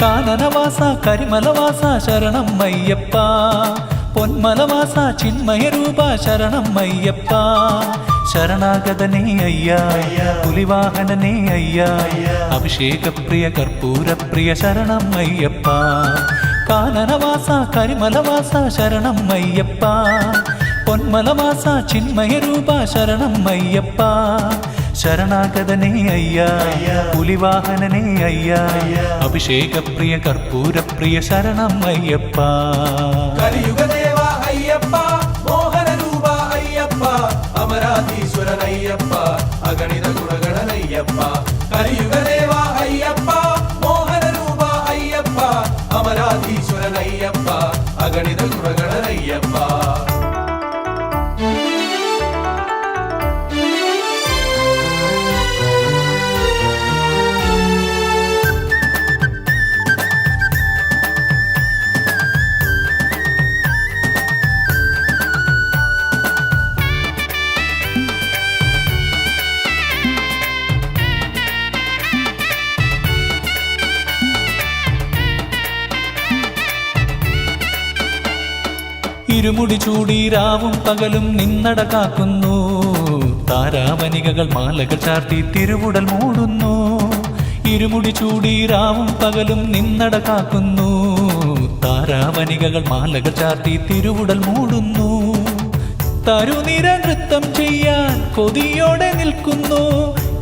കാനനവാസ കരിമലവാസ ശരണം അയ്യപ്പ പൊന്മലവാസ ചിന്മയരൂപ ശരണം അയ്യപ്പ ശരണാഗതനേ അയ്യാ പുലിവാഹനനേ അയ്യാ അഭിഷേകപ്രിയ കർപ്പൂരപ്രിയ ശരണം അയ്യപ്പ കാനനവാസ കരിമലവാസ ശരണം അയ്യപ്പ പൊന്മലവാസ ചിന്മയരൂപ ശരണം അയ്യപ്പ ശരണാഗതനേ അയ്യാ പുലിവാഹനനേ അയ്യാ അഭിഷേകപ്രിയ കർപ്പൂരപ്രിയ ശരണം അയ്യപ്പ കലിയുഗദേവ അയ്യപ്പ മോഹനരൂപ അയ്യപ്പ അമരാധീശ്വരനയ്യപ്പ അഗണിത ഗുണഗണനയ്യപ്പ കലിയുഗദേവ അയ്യപ്പ മോഹനരൂപ അയ്യപ്പ അമരാധീശ്വരനയ്യപ്പ അഗണിത ഗുണഗണനയ്യപ്പ ഇരുമുടി ചൂടി രാവും പകലും നിന്നട കാക്കുന്നു താരാവനികകൾ മാലകൾ ചാർത്തി തിരുവുടൽ മൂടുന്നു ഇരുമുടി ചൂടി രാവും പകലും നിന്നട കാക്കുന്നു താരാവനികകൾ മാലകൾ ചാർത്തി തിരുവുടൽ മൂടുന്നു തരുനിര നൃത്തം ചെയ്യാൻ കൊതിയോടെ നിൽക്കുന്നു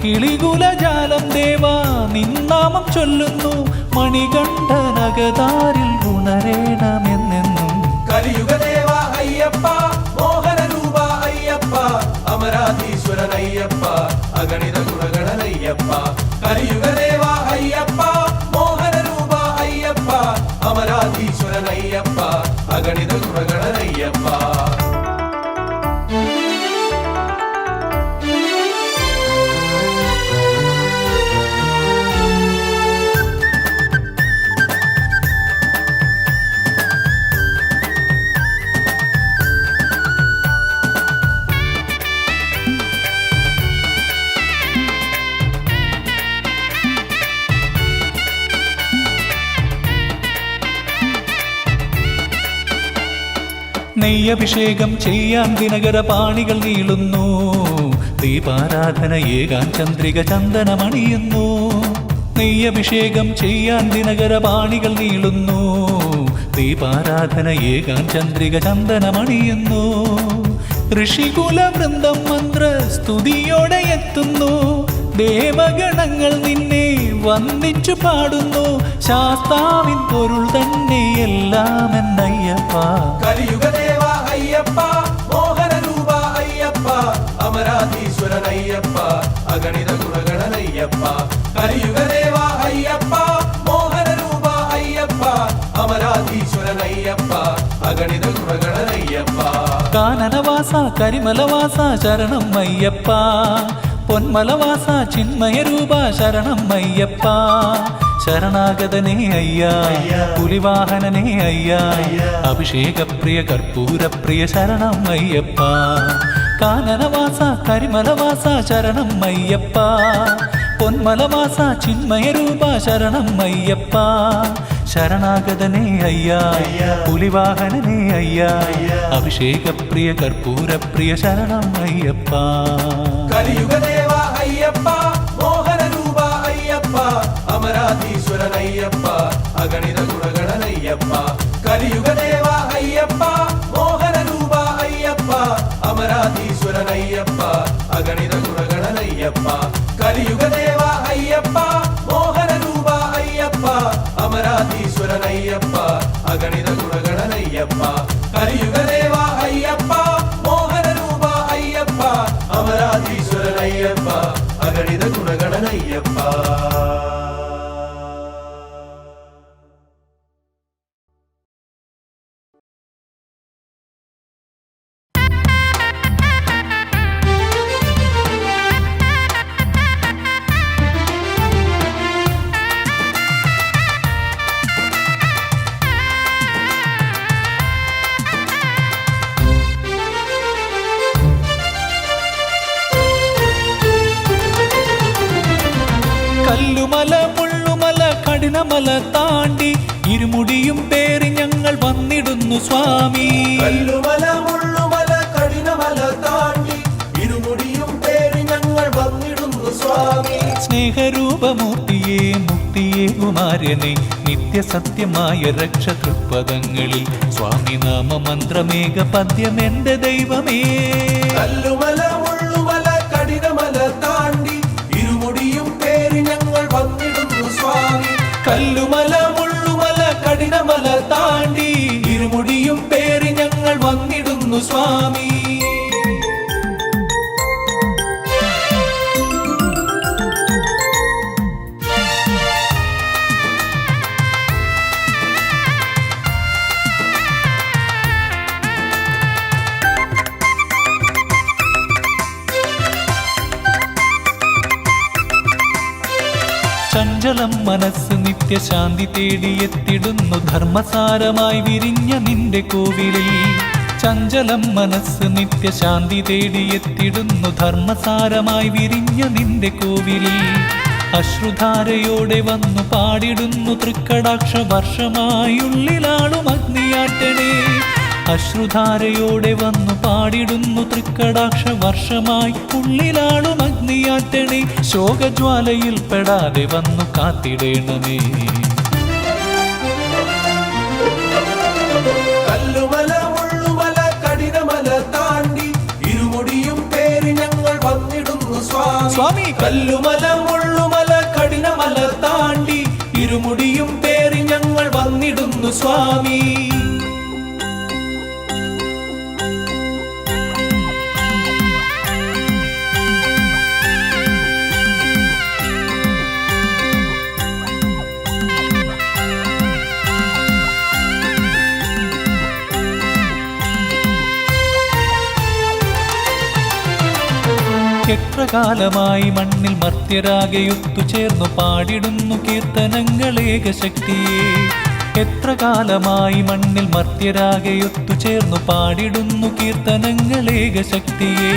കിളികുലജാലം ദേവാ നിന്നാമം ചൊല്ലുന്നു മണികണ്ഠനഗതാരിൽ ഉണരേണമെന്നെന്നും കലിയുഗദേവ അയ്യപ്പ മോഹനരൂപ അയ്യപ്പ അമരാധീശ്വരനയ്യപ്പ അഗണിത ഗുണഗണനയ്യപ്പ കലിയുഗദേവ അയ്യപ്പ മോഹനരൂപ അയ്യപ്പ അമരാധീശ്വരനയ്യപ്പ അഗണിത ഗുണഗണനയ്യപ്പ നെയ്യഭിഷേകം ചെയ്യാൻ ദിനകര പാണികൾ നീളുന്നു ദീപാരാധന ഏകാൻ ചന്ദ്രിക ചന്ദനമണിയുന്നു നെയ്യഭിഷേകം ചെയ്യാൻ ദിനകര പാണികൾ നീളുന്നു ദീപാരാധന ഏകാൻ ചന്ദ്രിക ചന്ദനമണിയുന്നു ഋഷികുല വൃന്ദം മന്ത്ര സ്തുതിയോടെ എത്തുന്നു ദേവഗണങ്ങൾ നിന്നെ വന്ദിച്ചു പാടുന്നു ശാസ്താവിൻ പൊരുൾ തന്നെ എല്ലാം എന്നയ്യപ്പ കലിയുഗദേവ അയ്യപ്പ മോഹനരൂപ അയ്യപ്പ അമരാധീശ്വരനയ്യപ്പ അഗണിത ഗുണഗണനയ്യപ്പ കലിയുഗദേവ അയ്യപ്പ മോഹനരൂപ അയ്യപ്പ അമരാധീശ്വരനയ്യപ്പ അഗണിത ഗുണഗണനയ്യപ്പ കാനനവാസ കരിമലവാസ ശരണം അയ്യപ്പ പൊന്മലവാസ ചിന്മയരൂപ ശരണം അയ്യപ്പ ശരണാഗതനേ അയ്യാ പുലിവാഹനനേ അയ്യാ അഭിഷേകപ്രിയ കർപ്പൂരപ്രിയ ശരണം അയ്യപ്പ കാനനവാസ കരിമലവാസ ശരണം അയ്യപ്പ പൊന്മലവാസ ചിന്മയരൂപ ശരണം അയ്യപ്പ ശരണാഗതനേ അയ്യാ പുലിവാഹനനേ അയ്യാ അഭിഷേകപ്രിയ കർപ്പൂരപ്രിയ ശരണം അയ്യപ്പ കലിയുഗദേവ അയ്യപ്പ മോഹനരൂപ അയ്യപ്പ അമരാധീശ്വരനയ്യപ്പ അഗണിത ഗുണഗണനയ്യപ്പ കലിയുഗദേവ അയ്യപ്പ മോഹനരൂപ അയ്യപ്പ അമരാധീശ്വരനയ്യപ്പ അഗണിത ഗുണഗണനയ്യപ്പ കലിയുഗദേവ അയ്യപ്പ മോഹനരൂപ അയ്യപ്പ അമരാധീശ്വരനയ്യപ്പ അഗണിത ഗുണഗണനയ്യപ്പ കലിയുഗദേവ അയ്യപ്പ മോഹനരൂപ അയ്യപ്പ അമരാധീശ്വരനയ്യപ്പ അഗണിത ഗുണഗണനയ്യപ്പ കഠിനമല താണ്ടി ഇരുമുടിയും പേറി ഞങ്ങൾ വന്നിടുന്നു സ്വാമി. കല്ലുമല മുള്ളുമല കഠിനമല താണ്ടി ഇരുമുടിയും പേറി ഞങ്ങൾ വന്നിടുന്നു സ്വാമി. സ്നേഹരൂപമൂർത്തിയെ മുക്തിയെ കുമാരനെ നിത്യസത്യമായ രക്ഷതൃപ്പദങ്ങളിൽ സ്വാമി നാമമന്ത്രമേക പദ്യം എന്റെ ദൈവമേ. കല്ലുമല മുള്ളുമല കഠിനമല താണ്ടി ഇരുമുടിയും പേറി ഞങ്ങൾ വന്നിടുന്നു സ്വാമി. കല്ലുമല മുള്ളുമല കഠിനമല താണ്ടി ഇരുമുടിയും പേറി ഞങ്ങൾ വന്നിടുന്നു സ്വാമി. ചഞ്ചലം മനസ്സ് നിത്യശാന്തി തേടിയെത്തിടുന്നു ധർമ്മസാരമായി വിരിഞ്ഞ നിന്റെ കോവിലിൽ. ചഞ്ചലം മനസ്സ് നിത്യശാന്തി തേടിയെത്തിടുന്നു ധർമ്മസാരമായി വിരിഞ്ഞ നിന്റെ കോവിലിൽ. അശ്രുധാരയോടെ വന്നു പാടിടുന്നു തൃക്കടാക്ഷ വർഷമായുള്ളിലാളും അഗ്നിയാട്ടണേ. അശ്രുധാരയോടെ വന്നു പാടിടുന്നു തൃക്കടാക്ഷ വർഷമായി ഉള്ളിലാളും അഗ്നിയാട്ടണേ. ശോകജ്വാലയിൽ പെടാതെ വന്നു കാത്തിടേണമേ. കല്ലുമല മുള്ളുമല കഠിനമല താണ്ടി ഇരുമുടിയും പേറി ഞങ്ങൾ വന്നിടുന്നു സ്വാമി. കല്ലുമല മുള്ളുമല കഠിനമല താണ്ടി ഇരുമുടിയും പേറി ഞങ്ങൾ വന്നിടുന്നു സ്വാമി. എത്ര കാലമായി മണ്ണിൽ മർത്യരാകെ ഒത്തുചേർന്നു പാടിടുന്നു കീർത്തനങ്ങളേക ശക്തിയെ. എത്ര കാലമായി മണ്ണിൽ മർത്യരാകെ ഒത്തുചേർന്നു പാടിടുന്നു കീർത്തനങ്ങളേക ശക്തിയെ.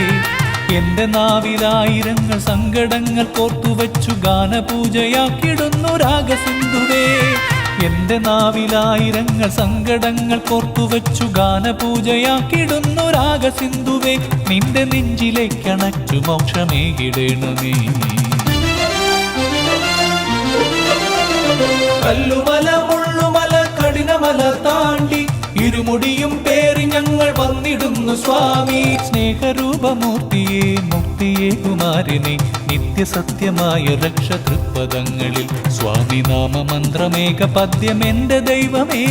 എന്റെ നാവിലായിരങ്ങൾ സങ്കടങ്ങൾ കോർത്തുവച്ചു ഗാനപൂജയാക്കിടുന്നു രാഗസിന്ധുവേ. എന്റെ നാവിലായിരങ്ങൾ സങ്കടങ്ങൾ കോർത്തുവച്ചു ഗാനപൂജയാക്കിടുന്നു രാഗസിന്ധുവേ. നിന്റെ നെഞ്ചിലേക്കണച്ചു മോക്ഷമേകിടേണമേ. കല്ലുമല മുള്ളുമല കഠിനമല താണ്ടി ഇരുമുടിയും പേറി ഞങ്ങൾ വന്നിടുന്നു സ്വാമി. സ്നേഹരൂപമൂർത്തിയെ മുക്തിയെ കുമാരനെ നിത്യസത്യമായ രക്ഷതൃപ്പദങ്ങളിൽ സ്വാമി നാമമന്ത്രമേക പദ്യം എന്റെ ദൈവമേ.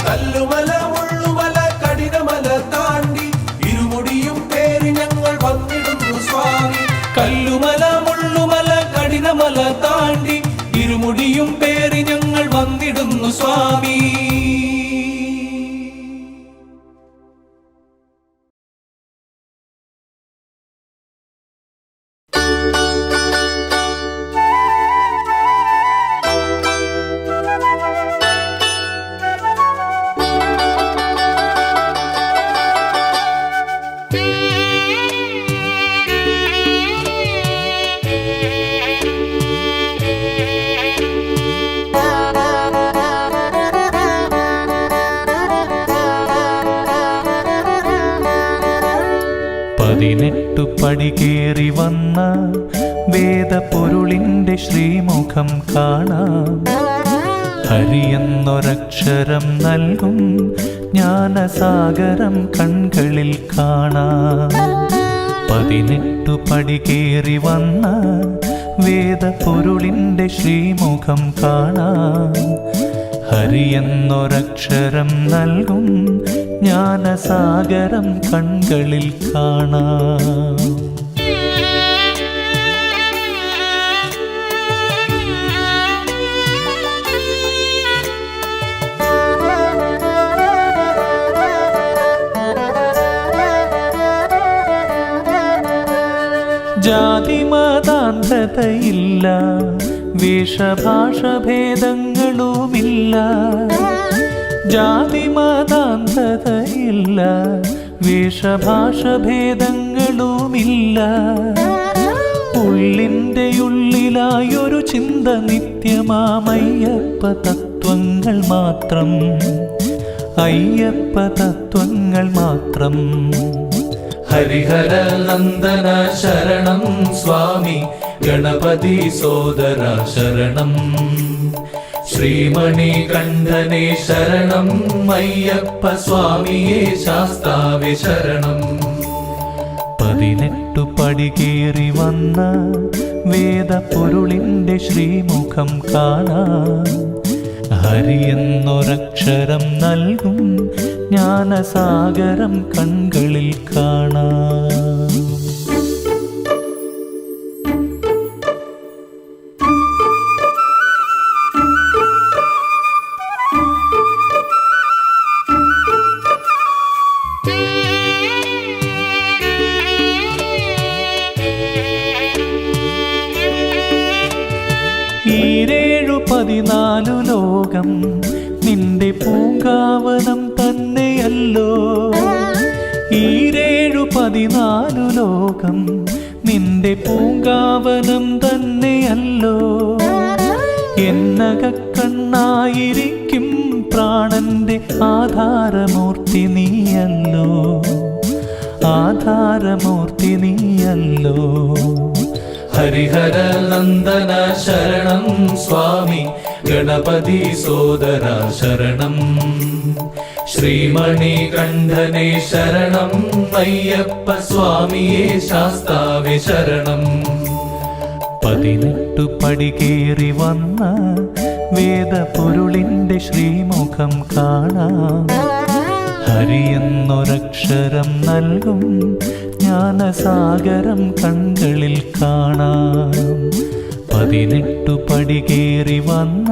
കല്ലുമല മുള്ളുമല കഠിനമല താണ്ടി ഇരുമുടിയും പേറി ഞങ്ങൾ വന്നിടുന്നു സ്വാമി. കല്ലുമല മുള്ളുമല കഠിനമല താണ്ടി ഇരുമുടിയും പേറി ഞങ്ങൾ വന്നിടുന്നു സ്വാമി. പതിനെട്ടു പടി കേറി വന്ന വേദപൊരുളിന്റെ ശ്രീമുഖം കാണാം. ഹരിയെന്നൊരക്ഷരം നൽകും ജ്ഞാനസാഗരം കൺകളിൽ കാണാം. പതിനെട്ടു പടി കേറി വന്ന വേദപൊരുളിന്റെ ശ്രീമുഖം കാണാം. ഹരിയെന്നൊരക്ഷരം നൽകും ജ്ഞാനസാഗരം കൺകളിൽ കാണാം. ജാതിമതാന്ധതയില്ല, വേഷഭാഷഭേദങ്ങളുമില്ല. ജാതിമതാന്ധതയില്ല, വേഷഭാഷഭേദങ്ങളുമില്ല. ഉള്ളിൻ്റെ ഉള്ളിൽ ഉള്ളിലായൊരു ചിന്ത നിത്യമാമയ്യപ്പ തത്വങ്ങൾ മാത്രം, അയ്യപ്പ തത്വങ്ങൾ മാത്രം. ഹരിഹര നന്ദന ശരണം സ്വാമി ഗണപതി സോദര ശരണം, ശ്രീമണി കണ്ഠനെ ശരണം അയ്യപ്പ സ്വാമിയെ ശാസ്താവേ ശരണം. 18 പടി കേറി വന്ന വേദപ്പൊരുളിൻ്റെ ശ്രീമുഖം കാണാൻ, ഹരി എന്നൊരക്ഷരം നൽകും ജ്ഞാനസാഗരം കൺകളിൽ കാണാം. ഈരേഴു 14 ലോകം നിന്റെ പൂങ്കാവനം തന്നെയല്ലോ, ഈരേഴു 14 ലോകം നിന്റെ പൂങ്കാവനം തന്നെയല്ലോ. എന്നകക്കണ്ണായിരിക്കും പ്രാണന്റെ ആധാരമൂർത്തി നീയല്ലോ, ആധാരമൂർത്തി നീയല്ലോ. ഹരിഹര നന്ദന ശരണം സ്വാമി ഗണപതി സോദര ശരണം, ശ്രീമണി കണ്ഠനെ ശരണം അയ്യപ്പ സ്വാമിയെ ശാസ്താവേ ശരണം. 18 പടി കേറി വന്ന വേദപ്പൊരുളിൻ്റെ ശ്രീമുഖം കാണാം, ഹരി എന്നൊരക്ഷരം നൽകും ജ്ഞാനസാഗരം കൺകളിൽ കാണാം. 18 പടി കേറി വന്ന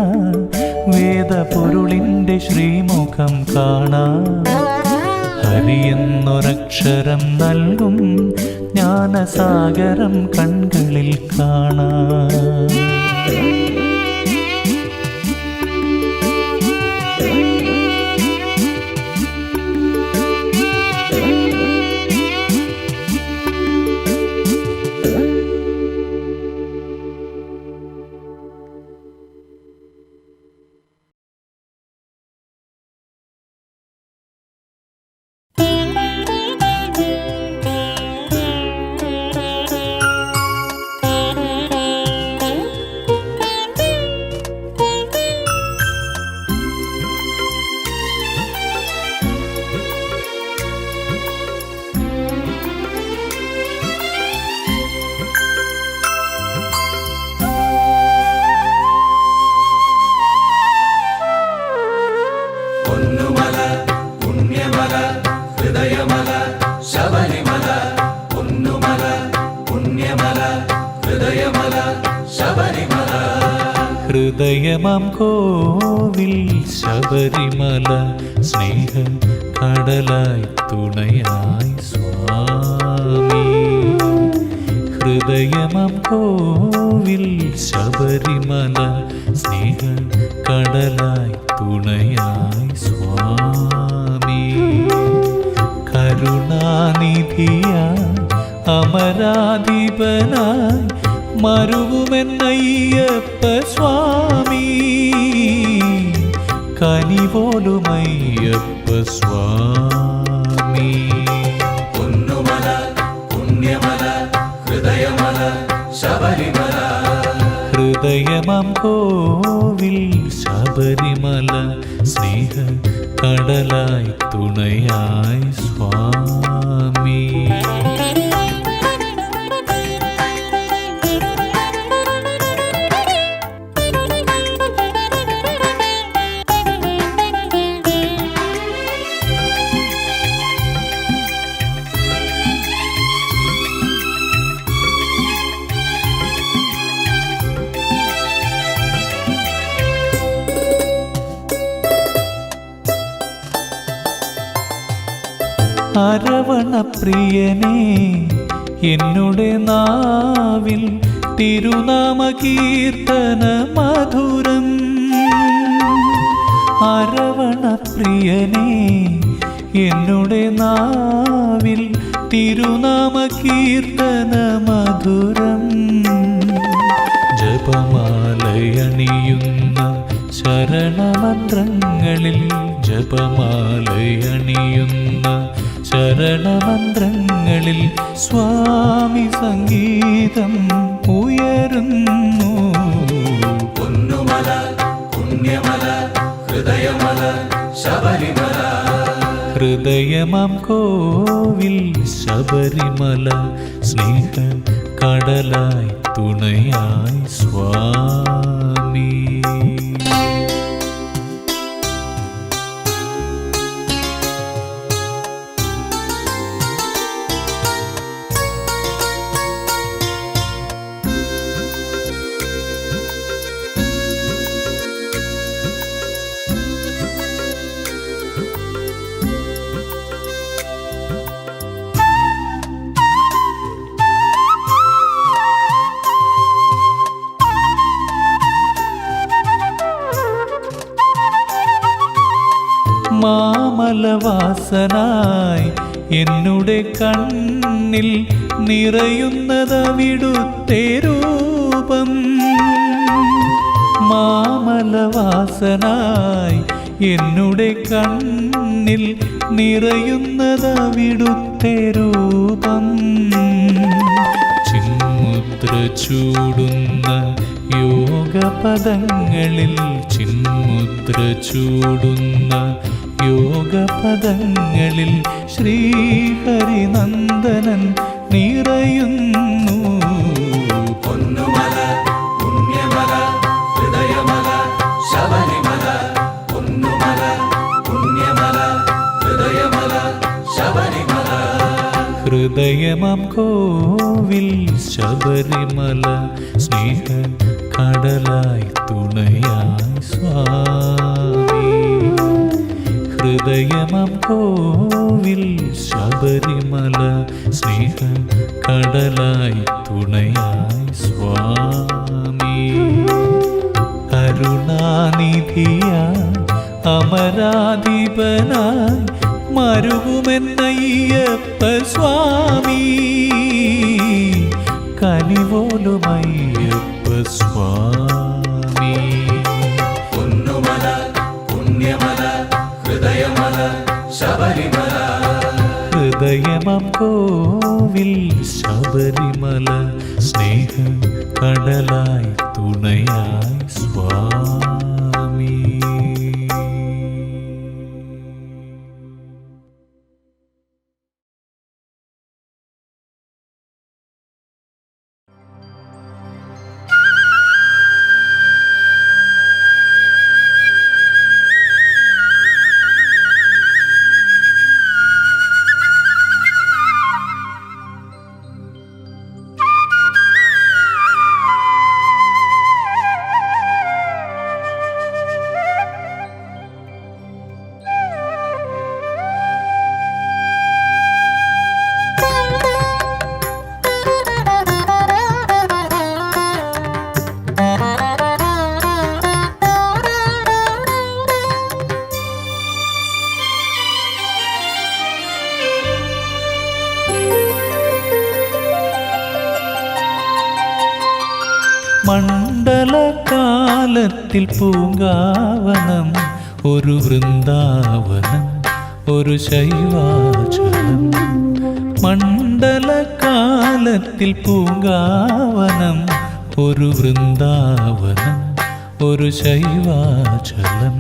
വേദപ്പൊരുളിൻ്റെ ശ്രീമുഖം കാണാം, ഹരി എന്നൊരക്ഷരം നൽകും ജ്ഞാനസാഗരം കൺകളിൽ കാണാം. പൊന്നുമല പുണ്യമല ഹൃദയമല ശബരിമല, പൊന്നുമല പുണ്യമല ഹൃദയമല ശബരിമല. ഹൃദയമം കോവിൽ ശബരിമല സ്നേഹ കടലായി തുണയായി സ്വാമി. ഹൃദയമം കോവിൽ ശബരിമല സ്നേഹ കടലായി തുണയായി സ്വാമി. കരുണാനിധിയ അമരാധിപനായി മരുവുമെന്നയ്യപ്പ സ്വാമി, കനിപോലുമയ്യപ്പ സ്വാമി. പൊന്നുമല പുണ്യമല ഹൃദയമല ശബരിമല. ഹൃദയമം കോവിൽ ശബരിമല സ്നേഹ കടലായി തുണയായി സ്വാമി. അരവണപ്രിയനേ എന്നുടെ നാവിൽ തിരുനാമ കീർത്തന മധുരം. അരവണപ്രിയനേ എന്നുടെ നാവിൽ തിരുനാമ കീർത്തന മധുരം. ജപമാലയണിയുന്ന ശരണമന്ത്രങ്ങളിൽ ജപമാലയണിയുന്ന ശരണമന്ത്രങ്ങളിൽ സ്വാമി സംഗീതം ഉയരുന്നു. പൊന്നുമല പുണ്യമല ഹൃദയമല ശബരിമല. ഹൃദയമാം കോവിൽ ശബരിമല സ്നേഹ കടലായി തുണയായി സ്വാമി. മാമലവാസനായി എന്നുടെ കണ്ണിൽ നിറയുന്നതവിടുത്തെ രൂപം. മാമലവാസനായി എന്നുടെ കണ്ണിൽ നിറയുന്നതവിടുത്തെ രൂപം. ചിന്മുദ്ര ചൂടുന്ന യോഗപദങ്ങളിൽ ചിന്മുദ്ര ചൂടുന്ന യോഗപദങ്ങളിൽ ശ്രീഹരിനന്ദനൻ നിറയുന്നു. പൊന്നുമല പുണ്യമല ഹൃദയമല ശബരിമല. പൊന്നുമല പുണ്യമല ഹൃദയമല ശബരിമല. ഹൃദയമാം കോവിൽ ശബരിമല സ്നേഹ കടലായി തുണയായി സ്വാമി. ഹൃദയമാം കോവിൽ ശബരിമല സ്നേഹ കടലായി തുണയായി സ്വാമി. കരുണാനിധിയായി അമരാധിപനായി മരുവുമെന്നയ്യപ്പ സ്വാമി. കനിവോലുമയ്യപ്പ സ്വാമി. പൊന്നുമല പുണ്യമല ഹൃദയമല ശബരിമല. ഹൃദയമാം കോവിൽ ശബരിമല സ്നേഹ കടലായി തുണയായി സ്വാമി. മണ്ഡലകാലത്തിൽ പൂങ്കാവനം ഒരു വൃന്ദാവനം ഒരു ശൈവാചലം. മണ്ഡലകാലത്തിൽ പൂങ്കാവനം ഒരു വൃന്ദാവനം ഒരു ശൈവാചലം.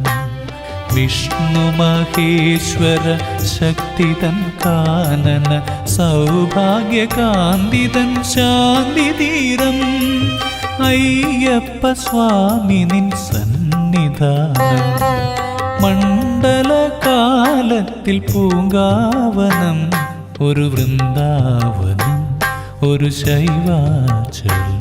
വിഷ്ണു മഹേശ്വര ശക്തിതൻ കാനന സൗഭാഗ്യകാന്തിതൻ ശാന്തിതീരം. അയ്യപ്പ സ്വാമി നിൻ സന്നിധാനം. മണ്ഡലകാലത്തിൽ പൂങ്കാവനം ഒരു വൃന്ദാവനം ഒരു ശൈവാചലം.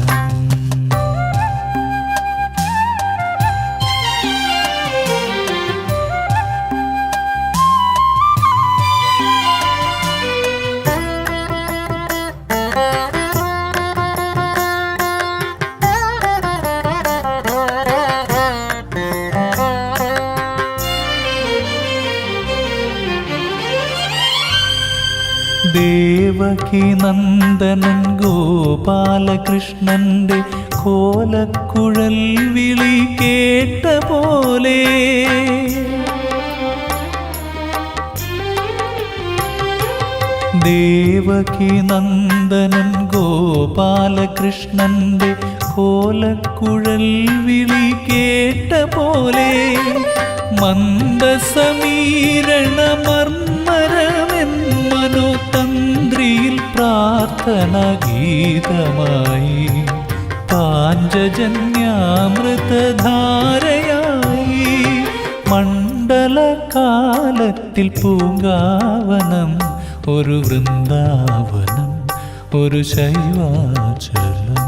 ദേവകി നന്ദനൻ ഗോപാലകൃഷ്ണന്റെ കോലക്കുഴൽ വിളി കേട്ട പോലെ ദേവകി നന്ദനൻ ഗോപാലകൃഷ്ണന്റെ കോലക്കുഴൽ വിളി കേട്ട പോലെ മന്ദസമീരണ മർമ്മരമെന്മനോതന്ത്രിയിൽ പ്രാർത്ഥന ഗീതമായി പാഞ്ചജന്യാമൃതധാരയായി മണ്ഡലകാലത്തിൽ പൂങ്കാവനം ഒരു വൃന്ദാവനം ഒരു ശൈവാചലം.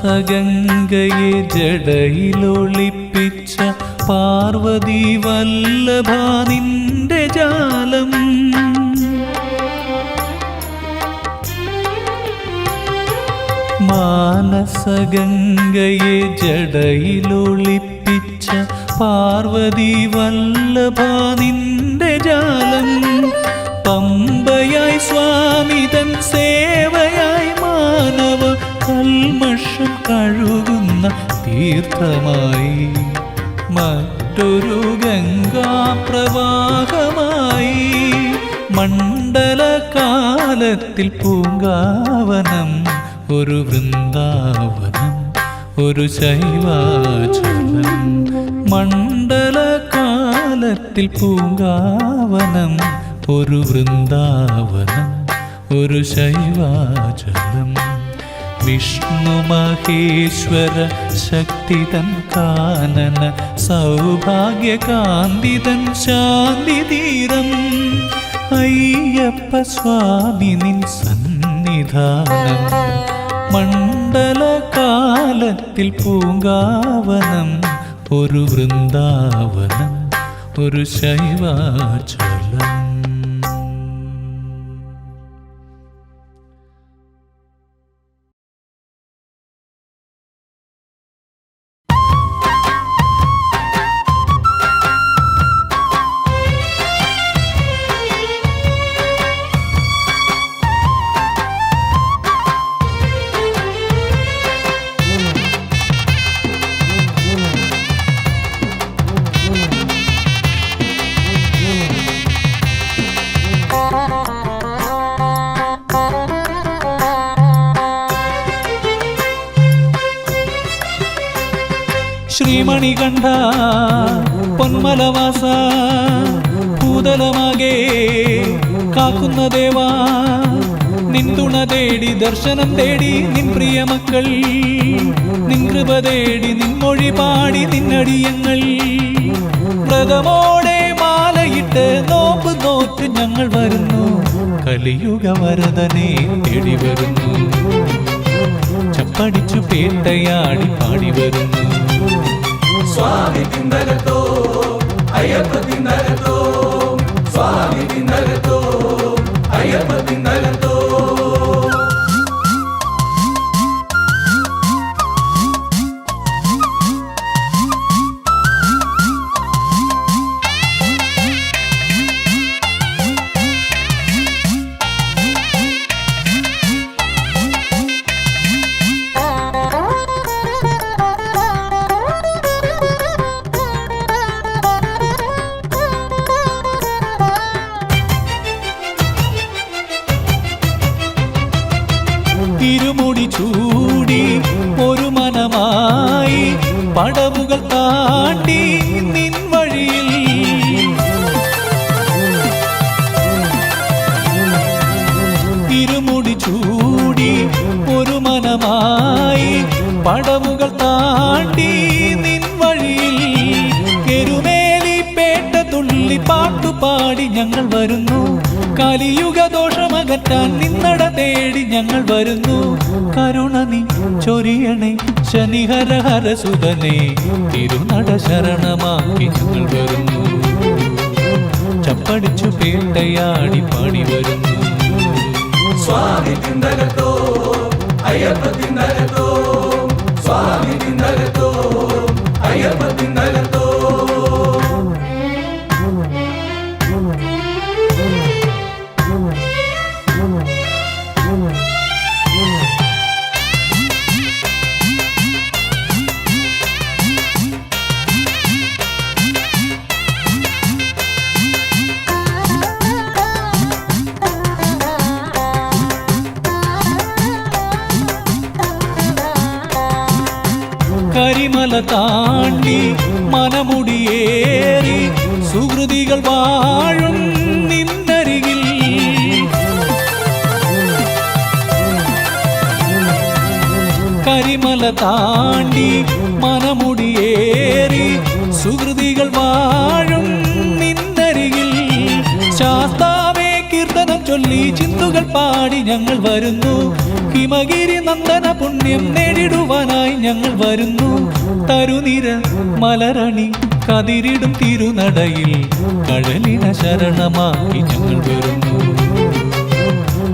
മാനസഗംഗയെ ജടയിലൊളിപ്പിച്ച പാർവതി വല്ലഭ നിന്റെ ജാലം മാനസഗംഗയെ ജടയിലൊളിപ്പിച്ച പാർവതി വല്ലഭ നിന്റെ ജാലം പമ്പയായി സ്വാമിതൻ സേവയായി മാനവ കൽമഷം കഴുകുന്ന തീർത്ഥമായി മറ്റൊരു ഗംഗാപ്രവാഹമായി മണ്ഡലകാലത്തിൽ പൂങ്കാവനം ഒരു വൃന്ദാവനം ഒരു ശൈവാചലം. മണ്ഡലകാലത്തിൽ പൂങ്കാവനം ഒരു വൃന്ദാവനം ഒരു ശൈവാചലം. വിഷ്ണു മഹേശ്വര ശക്തിതൻ കാനന സൗഭാഗ്യകാന്തിതൻ ശാന്തിതീരം അയ്യപ്പ സ്വാമി നിൻ സന്നിധാനം മണ്ഡലകാലത്തിൽ പൂങ്കാവനം ഒരു വൃന്ദാവനം ഒരു ശൈവാചലം. ശ്രീമണികണ്ഠ പൊന്മലവാസ ഭൂതലമാകെ കാക്കുന്ന ദേവാ നിൻ തുണ തേടി ദർശനം തേടി നിൻ പ്രിയ മക്കൾ നിൻ കൃപ തേടി നിൻ മൊഴി പാടി നിന്നടിയങ്ങൾ വ്രതമോടെ മാലയിട്ട് നോമ്പ് നോറ്റ് ഞങ്ങൾ വരുന്നു കലിയുഗ വരദനെ തേടി വരുന്നു ചപ്പടിച്ചു പേട്ടയാടി പാടി വരുന്നു സ്വാമി തിന്തകത്തോ അയ്യപ്പ തിന്തകത്തോ സ്വാമി തിന്തകത്തോ അയ്യപ്പ തിന്തകത്തോ. ഇരുമുടി ചൂടി ഒരു മനമായി പടവുകൾ താണ്ടി നിൻ വഴിയിൽ ഇരുമുടി ചൂടി ഒരു മനമായി പടവുകൾ താണ്ടി നിൻ വഴിയിൽ എരുമേലി പേട്ട തുള്ളി പാട്ടുപാടി ഞങ്ങൾ വരുന്നു കലിയുഗ ദോഷമകറ്റാൻ നിന്നട തേടി ഞങ്ങൾ വരുന്നു കരുണ നീ ചൊരിയണേ ശനിഹര ഹരസുതനെ തിരുനട ശരണമാക്കി ഞങ്ങൾ വരുന്നു ചപ്പടിച്ചു പേട്ടയാടി പാടി വരുന്നു. സ്വാമി തിന്തകത്തോ അയ്യപ്പ തിന്തകത്തോ, സ്വാമി തിന്തകത്തോ അയ്യപ്പ തിന്തകത്തോ. കരിമല താണ്ടി മനമുടിയേറി സുഹൃതികൾ വാഴും നിന്നരികിൽ, കരിമല താണ്ടി മനമുടിയേറി സുഹൃതികൾ വാഴും നിന്നരികിൽ, ശാസ്താവേ കീർത്തനം ചൊല്ലി ചിന്തുകൾ പാടി ഞങ്ങൾ വരുന്നു. ഹിമഗിരി നന്ദന പുണ്യം നേടിടുവാനായി ഞങ്ങൾ വരുന്നു. തരുനിര മലരണി കതിരിടും തിരുനടയിൽ കഴലിന ശരണമാക്കി ഞങ്ങൾ വരുന്നു.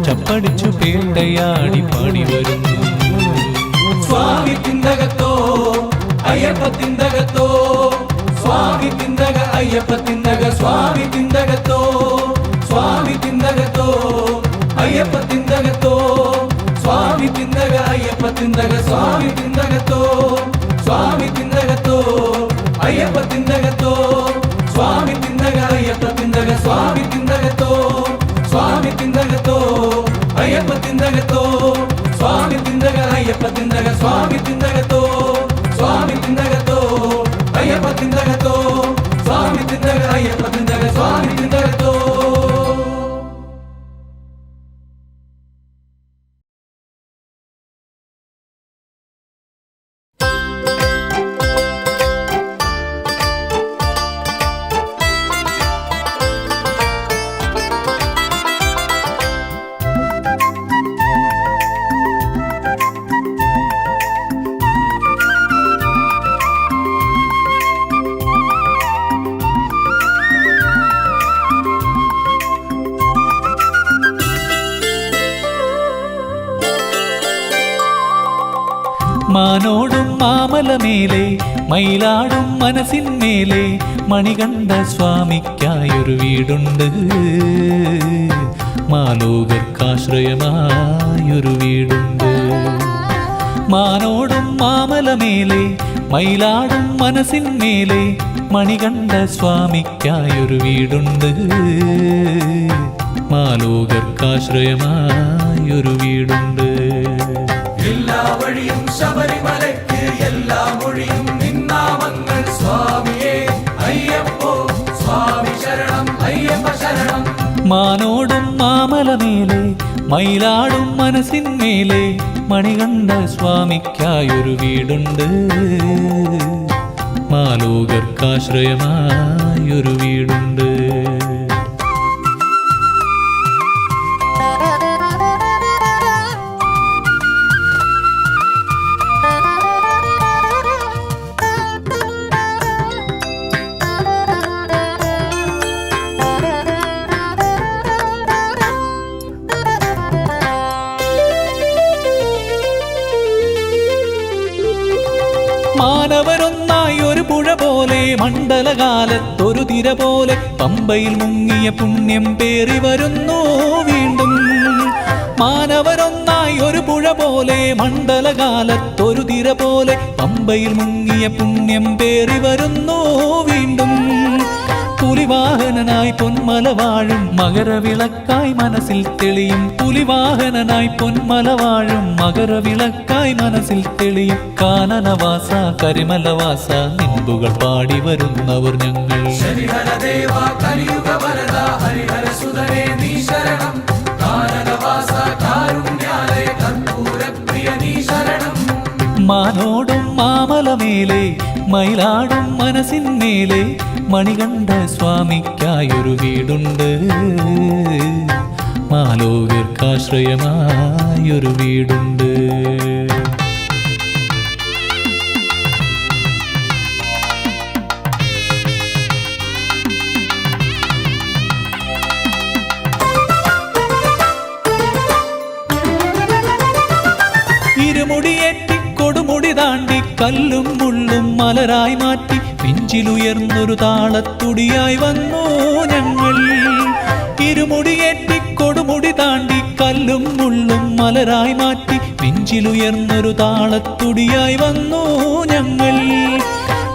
ചപ്പടിച്ചു പേട്ടയാടി പാടി വരുന്നു. സ്വാമി തിന്തകത്തോ അയ്യപ്പ തിന്തകത്തോ, സ്വാമി തിന്തക അയ്യപ്പ തിന്തക, സ്വാമി തിന്തകത്തോ, സ്വാമി തിന്തകത്തോ അയ്യപ്പ തിന്തകത്തോ, സ്വാമി തിന്തക അയ്യപ്പ തിന്തക, സ്വാമി തിന്തകത്തോ, സ്വാമി തിന്തകത്തോ അയ്യപ്പ തിന്തകത്തോ, സ്വാമി തിന്തക അയ്യപ്പ തിന്തക, സ്വാമി തിന്തകത്തോ, സ്വാമി തിന്തകത്തോ അയ്യപ്പ തിന്തകത്തോ, സ്വാമി തിന്തക അയ്യപ്പ തിന്തക, സ്വാമി തിന്തകത്തോ, സ്വാമി തിന്തകത്തോ അയ്യപ്പ തിന്തകത്തോ, സ്വാമി തിന്തക അയ്യപ്പ തിന്തക, സ്വാമി തിന്തകത്തോ. മാനോടും മാമലമേലെ മയിലാടും മനസ്സിന്മേലെ മണികണ്ഠ സ്വാമിക്കായൊരു വീടുണ്ട്. മാലോകർക്കാശ്രയമായൊരു വീടുണ്ട്. മാനോടും മാമലമേലെ മയിലാടും മനസ്സിന്മേലെ മണികണ്ഠ സ്വാമിക്കായൊരു വീടുണ്ട്. മാലോകർക്കാശ്രയമായൊരു വീടുണ്ട്. എല്ലാ വഴിയും ശബരിമലയ്ക്ക്, എല്ലാ മൊഴിയും നിന്നാമങ്ങൾ സ്വാമിയേ അയ്യപ്പോ, സ്വാമി ശരണം അയ്യപ്പ ശരണം. മാനോടും മാമലമേലെ മയിലാടും മനസ്സിന്മേലെ മണികണ്ഠ സ്വാമിക്കായൊരു വീടുണ്ട്. മാലോകർക്കാശ്രയമായൊരു വീടുണ്ട്. മാനവരൊന്നായി ഒരു പുഴ പോലെ മണ്ഡലകാലത്തൊരു തിര പോലെ പമ്പയിൽ മുങ്ങിയ പുണ്യം പേറി വരുന്നു വീണ്ടും. മാനവരൊന്നായി ഒരു പുഴ പോലെ മണ്ഡലകാലത്തൊരു തിര പോലെ പമ്പയിൽ മുങ്ങിയ പുണ്യം പേറി വരുന്നു വീണ്ടും. പുലിവാഹനനായി പൊന്മല വാഴും മകരവിളക്കായി മനസ്സിൽ തെളിയും. പുലിവാഹനനായി പൊന്മല വാഴും മകരവിളക്കായി മനസ്സിൽ തെളിയും. കാനനവാസ കരിമലവാസ നിൻപുകൾ പാടി വരുന്നവർ ഞങ്ങൾ. ശരിഹരദേവ കലിയുഗ വരദ ഹരിഹര സുതനേ നീ ശരണം. കാനനവാസ കാരുണ്യാലയ കർപ്പൂരപ്രിയ നീ ശരണം. മാനോടും മാമലമേലെ മയിലാടും മനസ്സിന്മേലെ മണികണ്ഠ സ്വാമിക്കായൊരു വീടുണ്ട്. മാലോകർക്കാശ്രയമായൊരു വീടുണ്ട്. കല്ലും മുള്ളും മലരായി മാറ്റി പിഞ്ചിലുയർന്നൊരു താളത്തുടിയായി വന്നു ഞങ്ങൾ. ഇരുമുടിയേറ്റി കൊടുമുടി താണ്ടി കല്ലും മുള്ളും മലരായി മാറ്റി പിഞ്ചിലുയർന്നൊരു താളത്തുടിയായി വന്നു ഞങ്ങൾ.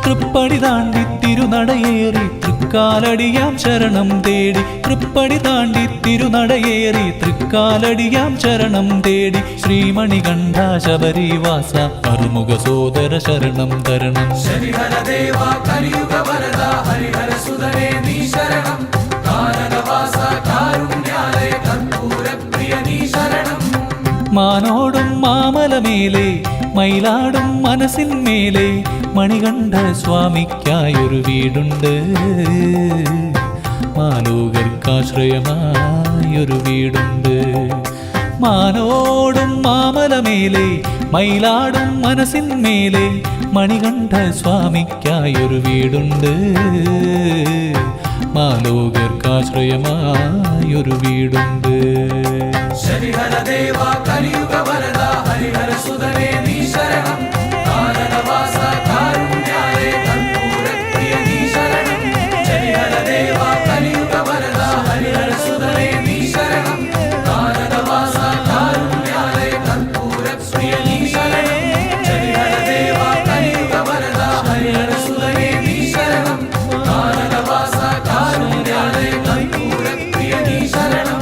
തൃപ്പടി താണ്ടി തിരുനടയേറി തൃക്കാലടിയാം ശരണം തേടി. തൃപ്പടി താണ്ടി തിരുനടയേറി തൃക്കാലടിയാം ശരണം തേടി. ശ്രീമണികണ്ഠ ശബരിവാസ അറുമുഖ സോദര ശരണം തരണം. ശരിഹര ദേവ കലിയുഗ വരദ ഹരിഹര സുതനേ നീ ശരണം. കാനനവാസ കാരുണ്യാലയ കർപ്പൂരപ്രിയ നീ ശരണം. മാനോടും മാമലമേലെ മയിലാടും മനസ്സിന്മേലെ മണികണ്ഠ സ്വാമിക്കായൊരു വീടുണ്ട്. മാലോകർക്കാശ്രയമായൊരു വീടുണ്ട്. മാനോടും മാമലമേലെ മയിലാടും മനസ്സിന്മേലെ മണികണ്ഠ സ്വാമിക്കായൊരു വീടുണ്ട്. മാലോകർക്കാശ്രയമായൊരു വീടുണ്ട്. ശരിഹര ദേവ കലിയുഗ വരദ ഹരിഹര സുതനേ നീ ശരണം. കാനനവാസ കാരുണ്യാലയ കർപ്പൂരപ്രിയ നീ ശരണം. ശരിഹര ദേവ കലിയുഗ വരദ ഹരിഹര സുതനേ നീ ശരണം. കാനനവാസ കാരുണ്യാലയ കർപ്പൂരപ്രിയ നീ ശരണം. ശരിഹര ദേവ കലിയുഗ വരദ ഹരിഹര സുതനേ നീ ശരണം. കാനനവാസ കാരുണ്യാലയ കർപ്പൂരപ്രിയ നീ ശരണം.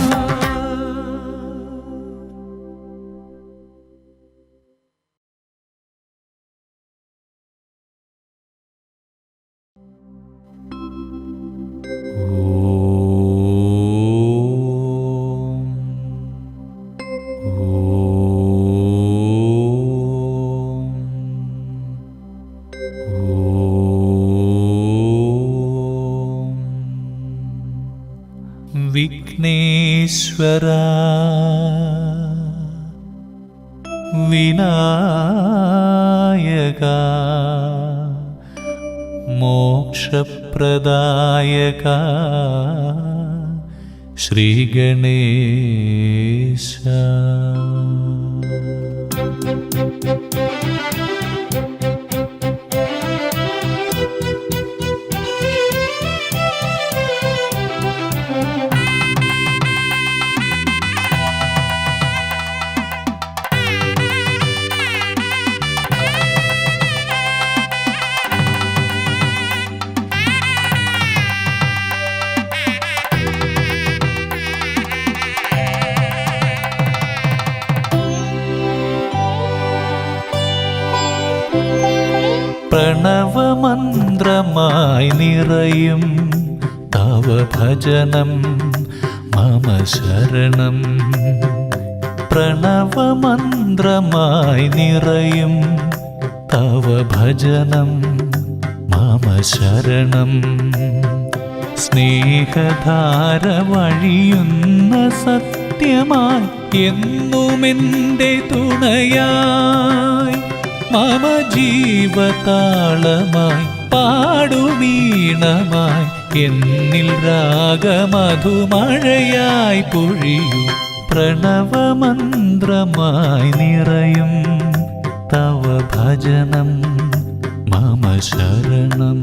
വിഘ്നേശ്വര വിനായക മോക്ഷപ്രദായക ശ്രീഗണേശ. പ്രണവമന്ത്രമായി നിറയും തവ ഭജനം മമ ശരണം. പ്രണവമന്ത്രമായി നിറയും തവ ഭജനം മമ ശരണം. സ്നേഹധാര വഴിയുന്ന സത്യമായി എന്നുമെൻ്റെ തുണയായി മമ ജീവതാളമായി പാടുവീണമായി എന്നിൽ രാഗമധുമഴയായി പൊഴിയൂ. പ്രണവമന്ത്രമായി നിറയും തവ ഭജനം മമ ശരണം.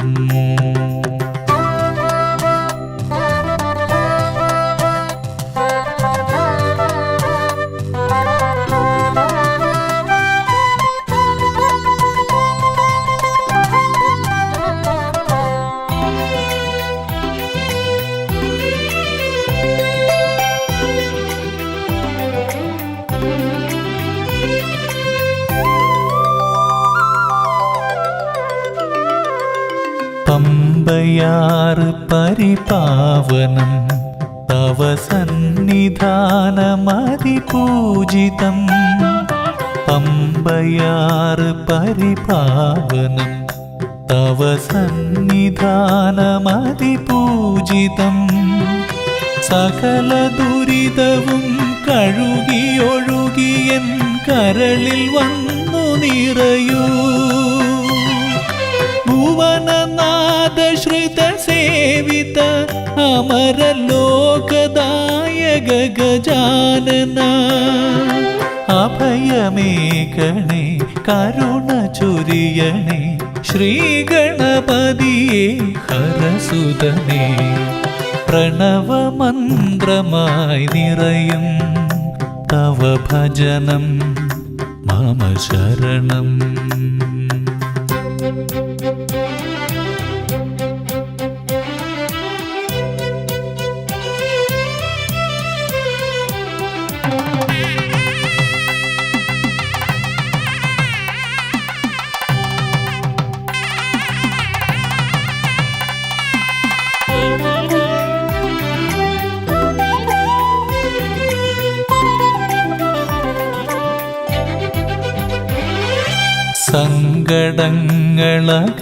പമ്പയാറ് പരിപാവനം തവ സന്നിധാനമതിപൂജിതം. പമ്പയാറ് പരിപാവനം തവ സന്നിധാനമതിപൂജിതം. സകല ദുരിതവും കഴുകിയൊഴുകിയൻ കരളിൽ വന്നു നിറയൂ. ഭുവനനാഥ ശ്രുത സേവിത അമരലോകദായക ഗജാനന അഭയമേകണേ കരുണ ചൊരിയണേ ശ്രീഗണപതിയെ ഹരസുതനേ പ്രണവമന്ത്രമായി നിറയും തവ ഭജനം മമ ശരണം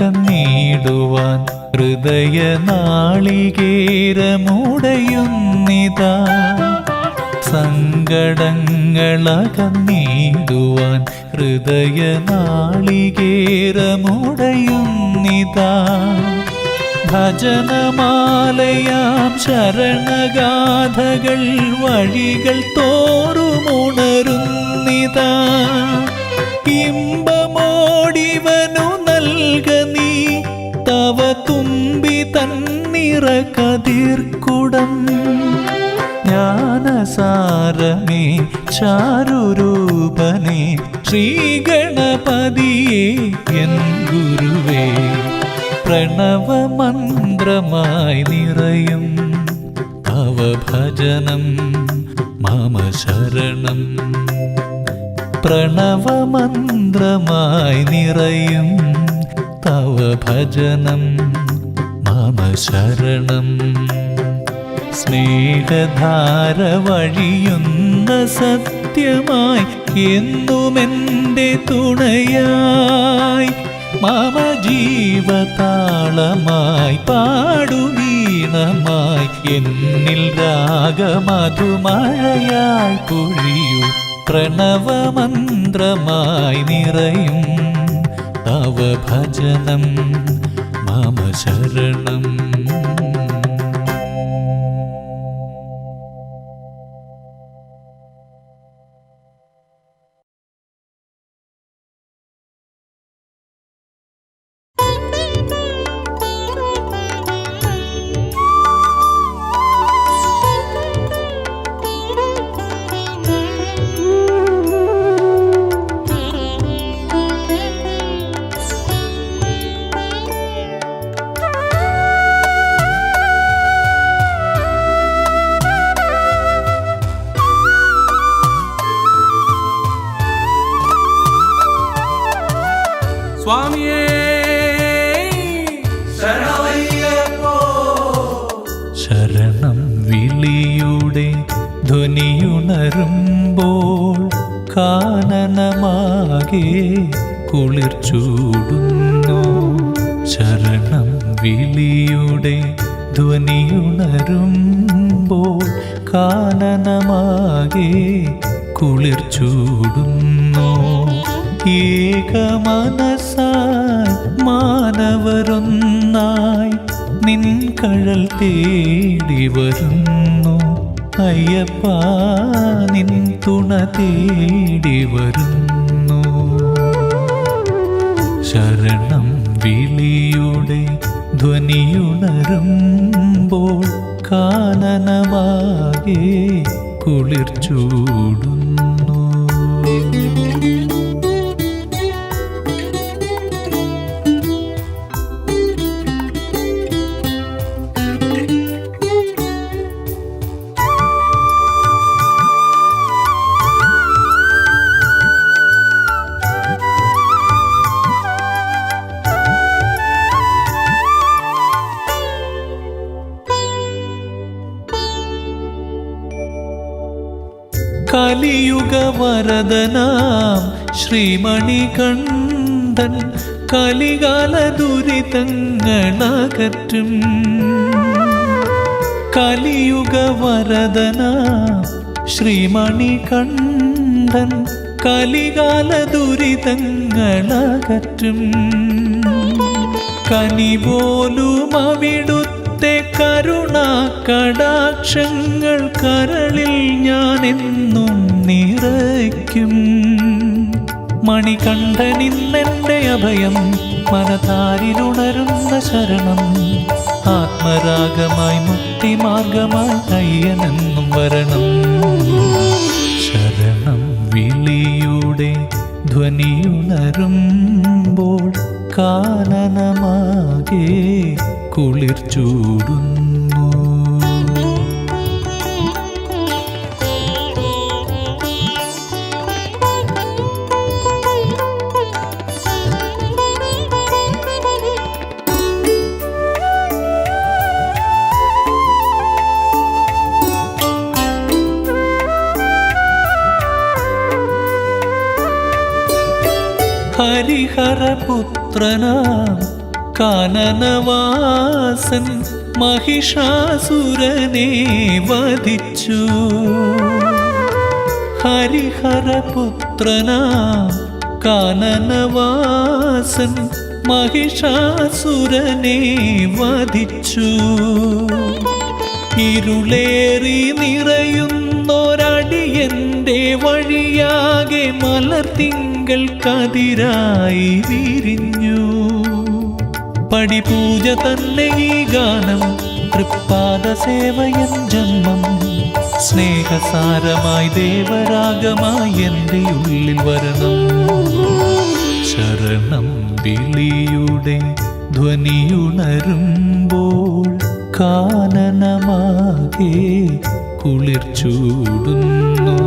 സങ്കടങ്ങളകന്നിടുവാൻ ഹൃദയനാളികേരമുടയുന്നിതാ സങ്കടങ്ങളകന്നിടുവാൻ ഹൃദയനാളികേരമുടയുന്നിതാ ഭജനമാലയാം ശരണഗാഥകൾ വഴികൾ തോറുമുണരുന്നിതാ ഇമ്പമോടിവനു നൽക നീ തവ തുമ്പി തന്നിറ കതിർക്കുടം ജ്ഞാനസാരമേ ചാരുരൂപനേ ശ്രീഗണപതിയെ എൻ ഗുരുവേ പ്രണവമന്ത്രമായി നിറയും തവ ഭജനം മമ ശരണം പ്രണവമന്ത്രമായി നിറയും തവ ഭജനം മമ ശരണം സ്നേഹധാര വഴിയുന്ന സത്യമായി എന്നുമെൻ്റെ തുണയായി മമ ജീവതാളമായി പാടുവീണമായി എന്നിൽ രാഗമധുമഴയായി പൊഴിയൂ പ്രണവമന്ത്രമായി നിറയും തവ ഭജനം മമ ശരണം സ്വാമിയേ ശരണമയ്യപ്പോ ശരണം വിളിയുടെ ധ്വനിയുണരുമ്പോൾ കാനനമാകെ കുളിർ ചൂടുന്നു ശരണം വിളിയുടെ ധ്വനിയുണരുമ്പോൾ കാനനമാകെ കുളിർ ചൂടുന്നു ഏകമനസായി മാനവരൊന്നായി നിൻ കഴൽ തേടി വരുന്നു അയ്യപ്പ നിൻ തുണ തേടി വരുന്നു ശരണം വിളിയുടെ ധ്വനിയുണരുമ്പോൾ കാനനമാകെ കുളിർ ചൂടുന്നു കലിയുഗ വരദനാം ശ്രീമണികണ്ഠൻ കലികാല ദുരിതങ്ങളകറ്റും കലിയുഗ വരദനാം ശ്രീമണികണ്ഠൻ കലികാല ദുരിതങ്ങളകറ്റും കനിപോലും അവിടുത്തെ കരുണാ കടാക്ഷങ്ങൾ കരളിൽ ഞാൻ എന്നും നിറയ്ക്കും വിളിക്കും. മണികണ്ഠനിന്നെൻ്റെ അഭയം, മനതാരിലുണരുന്ന ശരണം. ആത്മരാഗമായി മുക്തിമാർഗമായി അയ്യനെന്നും വരണം. ശരണം വിളിയുടെ ധ്വനിയുണരുമ്പോൾ കാനനമാകെ കുളിർ ചൂടുന്നു. ഹരിഹരപുത്രനാം കാനനവാസൻ മഹിഷാസുരനെ വധിച്ചു. ഹരിഹരപുത്രനാം കാനനവാസൻ മഹിഷാസുരനെ വധിച്ചു. ഇരുളേറി നിറയുന്നൊരടിയന്റെ വഴിയാകെ മലർത്തിങ്കൾ കതിരായി വിരിഞ്ഞു. പടിപൂജ തന്നെ ഈ ഗാനം, തൃപ്പാദ സേവയൻ ജന്മം. സ്നേഹസാരമായി ദേവരാഗമായി എൻ്റെ ഉള്ളിൽ വരണം. ശരണം വിളിയുടെ ധ്വനിയുണരുമ്പോൾ കാനനമാകെ കുളിർ ചൂടുന്നു.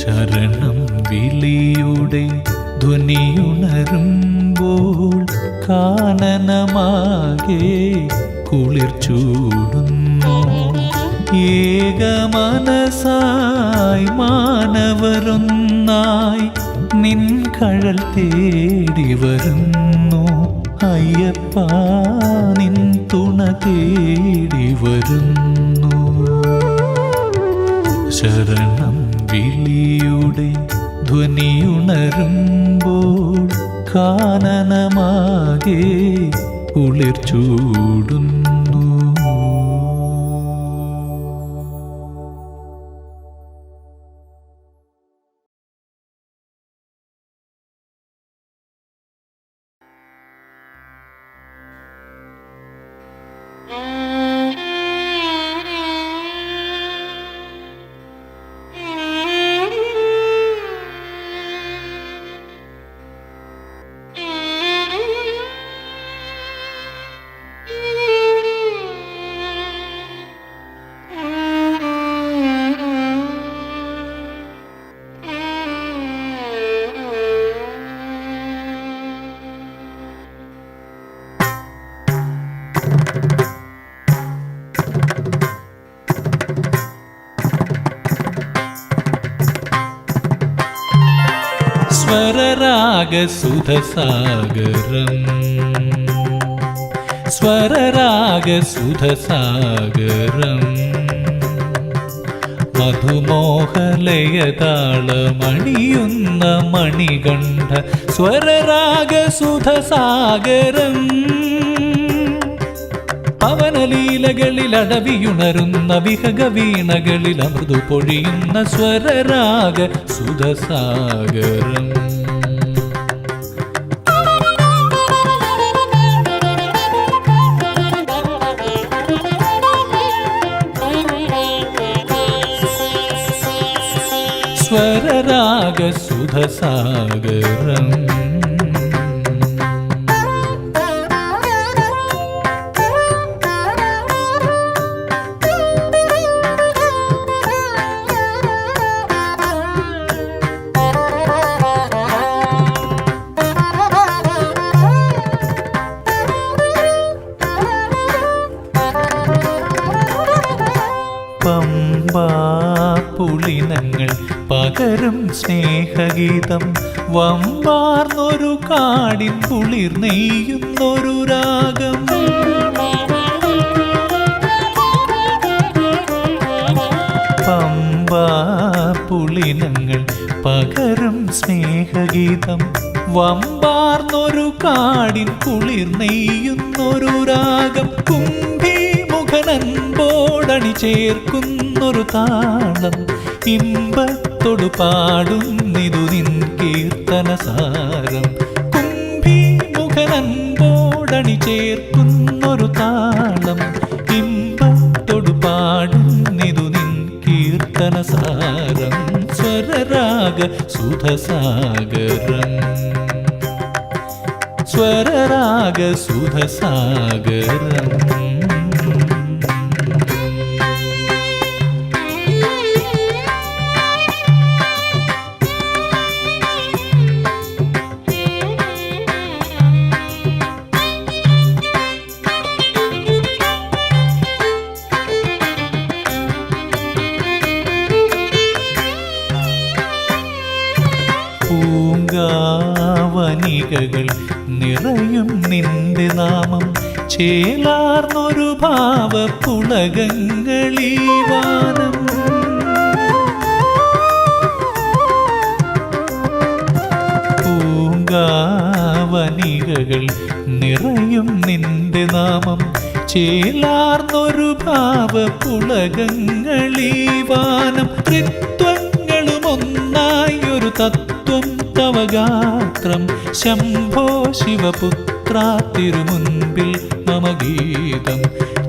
ശരണം വിളിയുടെ ധ്വനിയുണരുമ്പോൾ കാനനമാകെ കുളിർ ചൂടുന്നു. ഏകമനസായി മാനവരൊന്നായി നിൻ കഴൽ തേടി വരുന്നു. അയ്യപ്പ നിൻ തുണ തേടി വരുന്നു. ശരണം വിളിയുടെ ധ്വനിയുണരുമ്പോൾ കാനനമാകെ കുളിർ ചൂടുന്നു. സ്വരരാഗസുധസാഗരം സ്വരരാഗസുധസാഗരം മധുമോഹലയതാളമണിയുന്ന മണികണ്ഠ സ്വരരാഗസുധസാഗരം പവനലീലകളിൽ അടവിയുണരുന്ന വിഹഗ വീണകളിൽ അമൃതു പൊഴിയുന്ന സ്വരരാഗ സുധസാഗരം. സ്വരരാഗ സുധസാഗരം പുളിനങ്ങൾ പകരും സ്നേഹഗീതം വമ്പാർന്നൊരു കാടിൻ കുളിർ നെയ്യുന്നൊരു രാഗം. പമ്പാ പുളിനങ്ങൾ പകരും സ്നേഹഗീതം വമ്പാർന്നൊരു കാടിൻ കുളിർ നെയ്യുന്നൊരു രാഗം. കുംഭിമുഖനൻപോടണി ചേർക്കുന്നൊരു താളം ഇമ്പ ഇമ്പത്തൊടു പാടുന്നിതു നിൻ കീർത്തനസാരം. കുംഭിമുഖനൻപോടണി ചേർക്കുന്നൊരു താളം, ഇമ്പത്തൊടു പാടുന്നിതു നിൻ കീർത്തനസാരം. സ്വരരാഗ സുധസാഗരം, സ്വരരാഗ സുധസാഗരം. പൂങ്കാവനികകൾ നിറയും നിന്റെ നാമം, ചേലാർന്നൊരു ഭാവപ്പുളകങ്ങളീ വാനം. പൂങ്കാവനികകൾ നിറയും നിന്റെ നാമം, ചേലാർന്നൊരു ഭാവപ്പുളകങ്ങളീ വാനം. ത്രിത്വങ്ങളുമൊന്നായൊരു തത്വം തവ ഗാത്രം, ശംഭോ ശിവപുത്ര തിരുമുൻപിൽ മമ ഗീതം.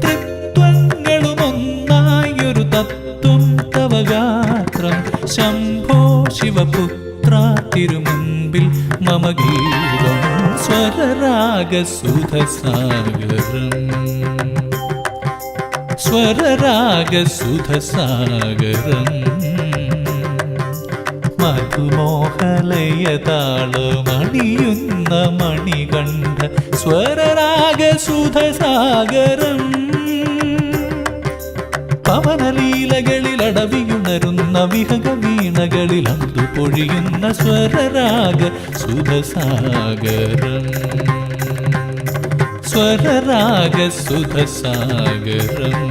ത്രിത്വങ്ങളുമൊന്നായൊരു തത്വം തവ ഗാത്രം, ശംഭോ ശിവപുത്ര തിരുമുൻപിൽ മമ ഗീതം. സ്വരരാഗ സുധസാഗരം, സ്വരരാഗ സുധസാഗരം. മധുമോഹലയതാളമണിയുന്ന മണികണ്ഠ സ്വരരാഗ സുധസാഗരം. പവനലീലകളിൽ അടവിയുണരുന്ന വിഹക വീണകളിൽ അന്തു പൊഴിയുന്ന സ്വരരാഗ സുധസാഗരം, സ്വരരാഗ സുധസാഗരം.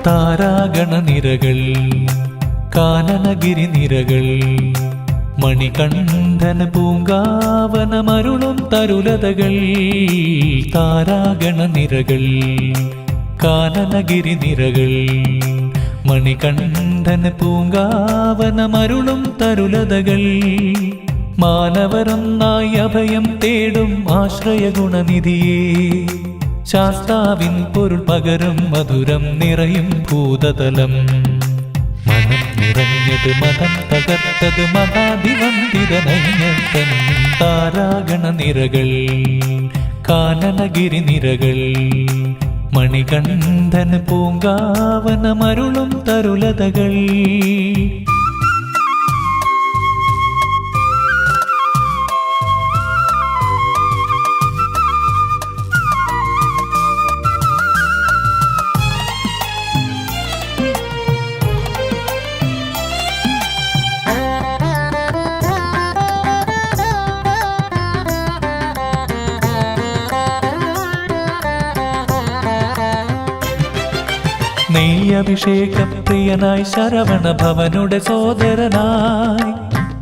താരാഗണനിരകൾ കാനനഗിരി നിരകൾ മണികണ്ഠന പൂങ്കാവനമരുളും തരുലതകൾ. താരാഗണനിരകൾ കാനനഗിരി നിരകൾ മണികണ്ഠന പൂങ്കാവനമരുളും തരുലതകൾ. മാനവരൊന്നായി അഭയം തേടും ആശ്രയഗുണനിധിയേ, ശാസ്താവിൻ പൊരുൾ പകരും മധുരം നിറയും ഭൂതതലം. മനം നിറഞ്ഞത് മതം തകർത്തത് മഹാദിവന്തിതനയ്യപ്പൻ. താരാഗണനിരകൾ കാനനഗിരി നിരകൾ മണികണ്ഠന പൂങ്കാവനമരുളും തരുലതകൾ. നെയ്യഭിഷേകപ്രിയനായി ശരവണ ഭവനുടെ സോദരനായി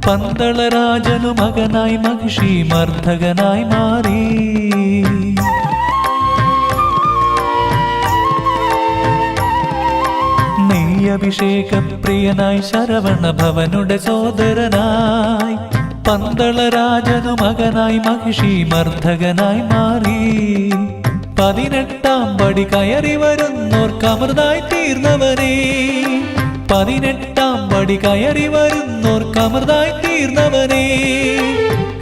പന്തളരാജനു മകനായി മഹിഷി മർദ്ദകനായി മാറി. നെയ്യഭിഷേകപ്രിയനായി ശരവണ ഭവനുടെ സോദരനായി പന്തളരാജനു മകനായി മഹിഷി മർദ്ദകനായി മാറി. 18 പടി കയറി വരുന്നോർക്കമൃതായി തീർന്നവനേ, 18 പടി കയറി വരുന്നോർക്കമൃതായി തീർന്നവനേ,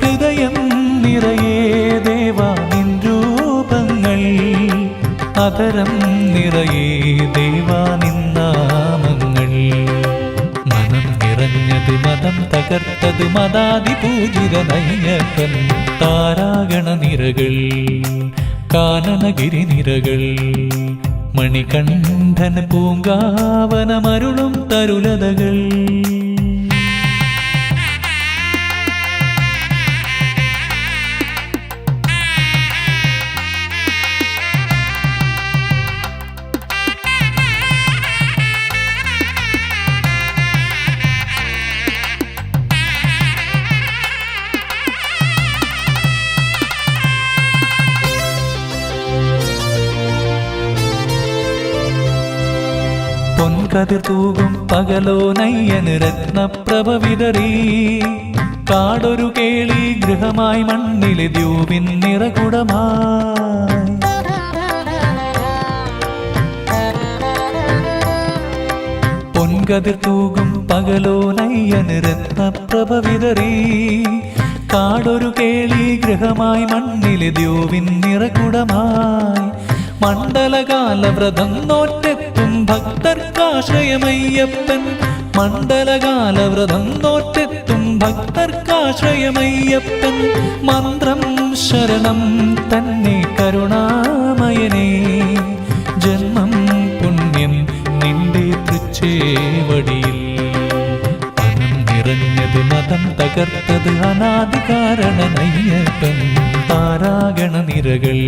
ഹൃദയം നിറയെ ദേവാ നിൻ രൂപങ്ങൾ, അതരം നിറയെ ദേവാ നിൻ നാമങ്ങൾ. മനം നിറഞ്ഞത് മതം തകർത്തത് മതാതിപൂജിതനയ്യപ്പൻ, താരാഗണ നിരകൾ കാനനഗിരി നിരകൾ, മണികണ്ഠൻ പൂങ്കാവനമരുളും തരുലതകൾ. പൊൻകതിർ തൂകും പകലോ നയ്യന് രത്നപ്രഭ വിതറി, കാടൊരു കേളി ഗൃഹമായി മണ്ണിലെ ദ്യൂവിൻ നിറകുടമായി. പൊൻകതിർ തൂകും പകലോ നയ്യന് രത്നപ്രഭ വിതറി, കാടൊരു കേളി ഗൃഹമായി മണ്ണിലെ ദ്യൂവിൻ നിറകുടമായി. മണ്ഡലകാല വ്രതം നോറ്റെത്തും ഭക്തർക്കാശ്രയമയ്യപ്പൻ, മണ്ഡലകാല വ്രതം നോറ്റെത്തും ഭക്തർക്കാശ്രയമയ്യപ്പൻ. മന്ത്രം ശരണം തന്നെ കരുണാമയനേ, ജന്മം പുണ്യം നിന്റെ തൃച്ചേവടിയിൽ. മനം നിറഞ്ഞത് മതം തകർത്തത് അനാദികാരണനയ്യപ്പൻ, താരാഗണ നിരകൾ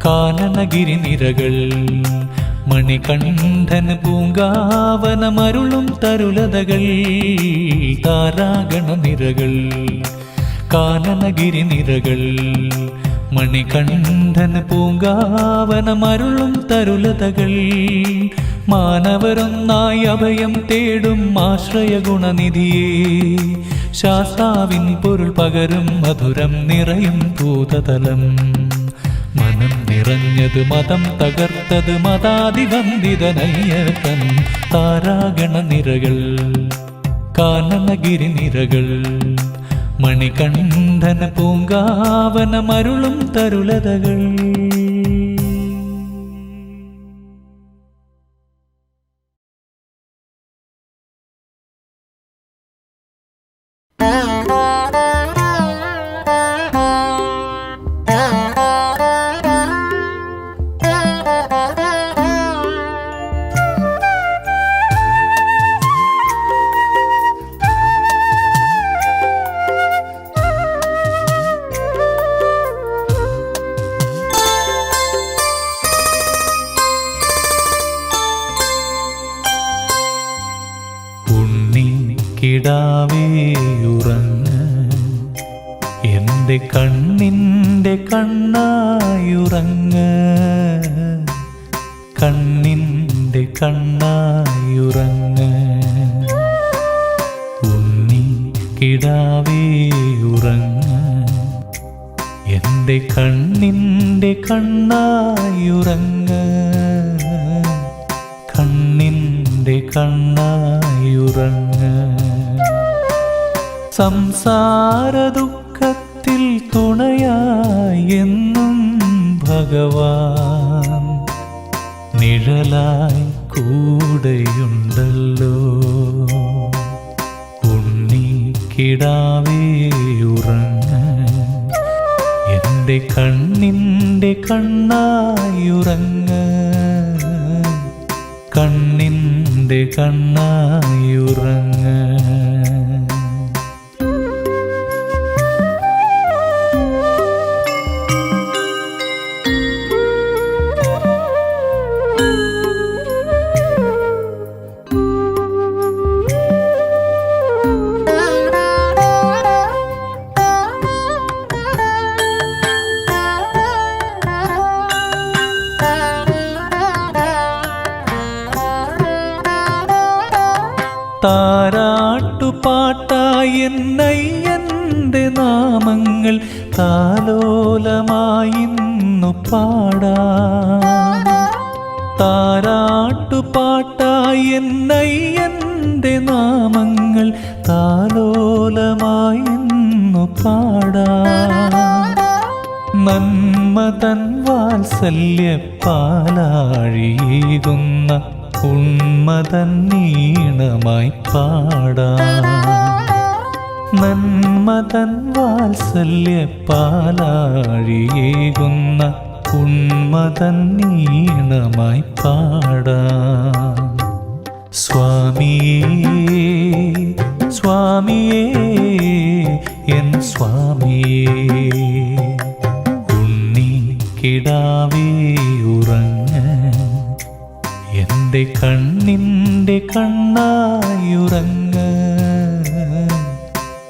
കാനനഗിരി നിരകൾ, മണികണ്ഠൻ പൂങ്കാവനമരുളും തരുലതകൾ. താരാഗണ നിരകൾ കാനനഗിരി നിരകൾ, മണികണ്ഠൻ പൂങ്കാവനമരുളും തരുലതകൾ. മാനവരൊന്നായി അഭയം തേടും ആശ്രയ ഗുണനിധിയേ, ശാസ്താവിൻ പൊരുൾ പകരും മധുരം നിറയും ഭൂതതലം. മനം നിറഞ്ഞത് മതം തകർത്തത് മതാതിവന്ദിതനയ്യപ്പൻ, താരാഗണ നിരകൾ കാനനഗിരി നിരകൾ, മണികണ്ഠൻ പൂങ്കാവനമരുളും തരുലതകൾ. കിടാവേ ഉറങ്ങ്, എൻ്റെ കണ്ണിൻ്റെ കണ്ണായുറങ്ങ്, കണ്ണിൻ്റെ കണ്ണായുറങ്ങ്. ഉണ്ണി കിടാവേ ഉറങ്ങ്, എൻ്റെ കണ്ണിൻ്റെ കണ്ണായുറങ്ങ്, കണ്ണിൻ്റെ കണ്ണായുറങ്ങ്. സംസാര ദുഃഖത്തിൽ തുണയായി എന്നും ഭഗവാൻ, നിഴലായി കൂടെയുണ്ടല്ലോ. ഉണ്ണി കിടാവേ ഉറങ്ങ്, എൻ്റെ കണ്ണിൻ്റെ കണ്ണായുറങ്ങ്, കണ്ണിൻ്റെ കണ്ണായുറങ്ങ്. താരാട്ടുപാട്ടായി എന്നയ്യൻ എൻ്റെ നാമങ്ങൾ താലോലമായിന്നു പാടാം. താരാട്ടുപാട്ടായി എന്നയ്യൻ്റെ നാമങ്ങൾ താലോലമായിന്നു പാടാം. നന്മതൻ വാത്സല്യപ്പാലാഴിയേകുന്ന ഉന്മതൻ നീണമായി പാടാം. നന്മതൻ വാത്സല്യപ്പാലാഴിയേകുന്ന ഉന്മതൻ നീണമായി പാടാം. സ്വാമിയേ സ്വാമിയേ എൻ സ്വാമിയേ, കിടാവേ ഉറങ്ങ്, എൻ്റെ കണ്ണിൻ്റെ കണ്ണായുറങ്ങ്,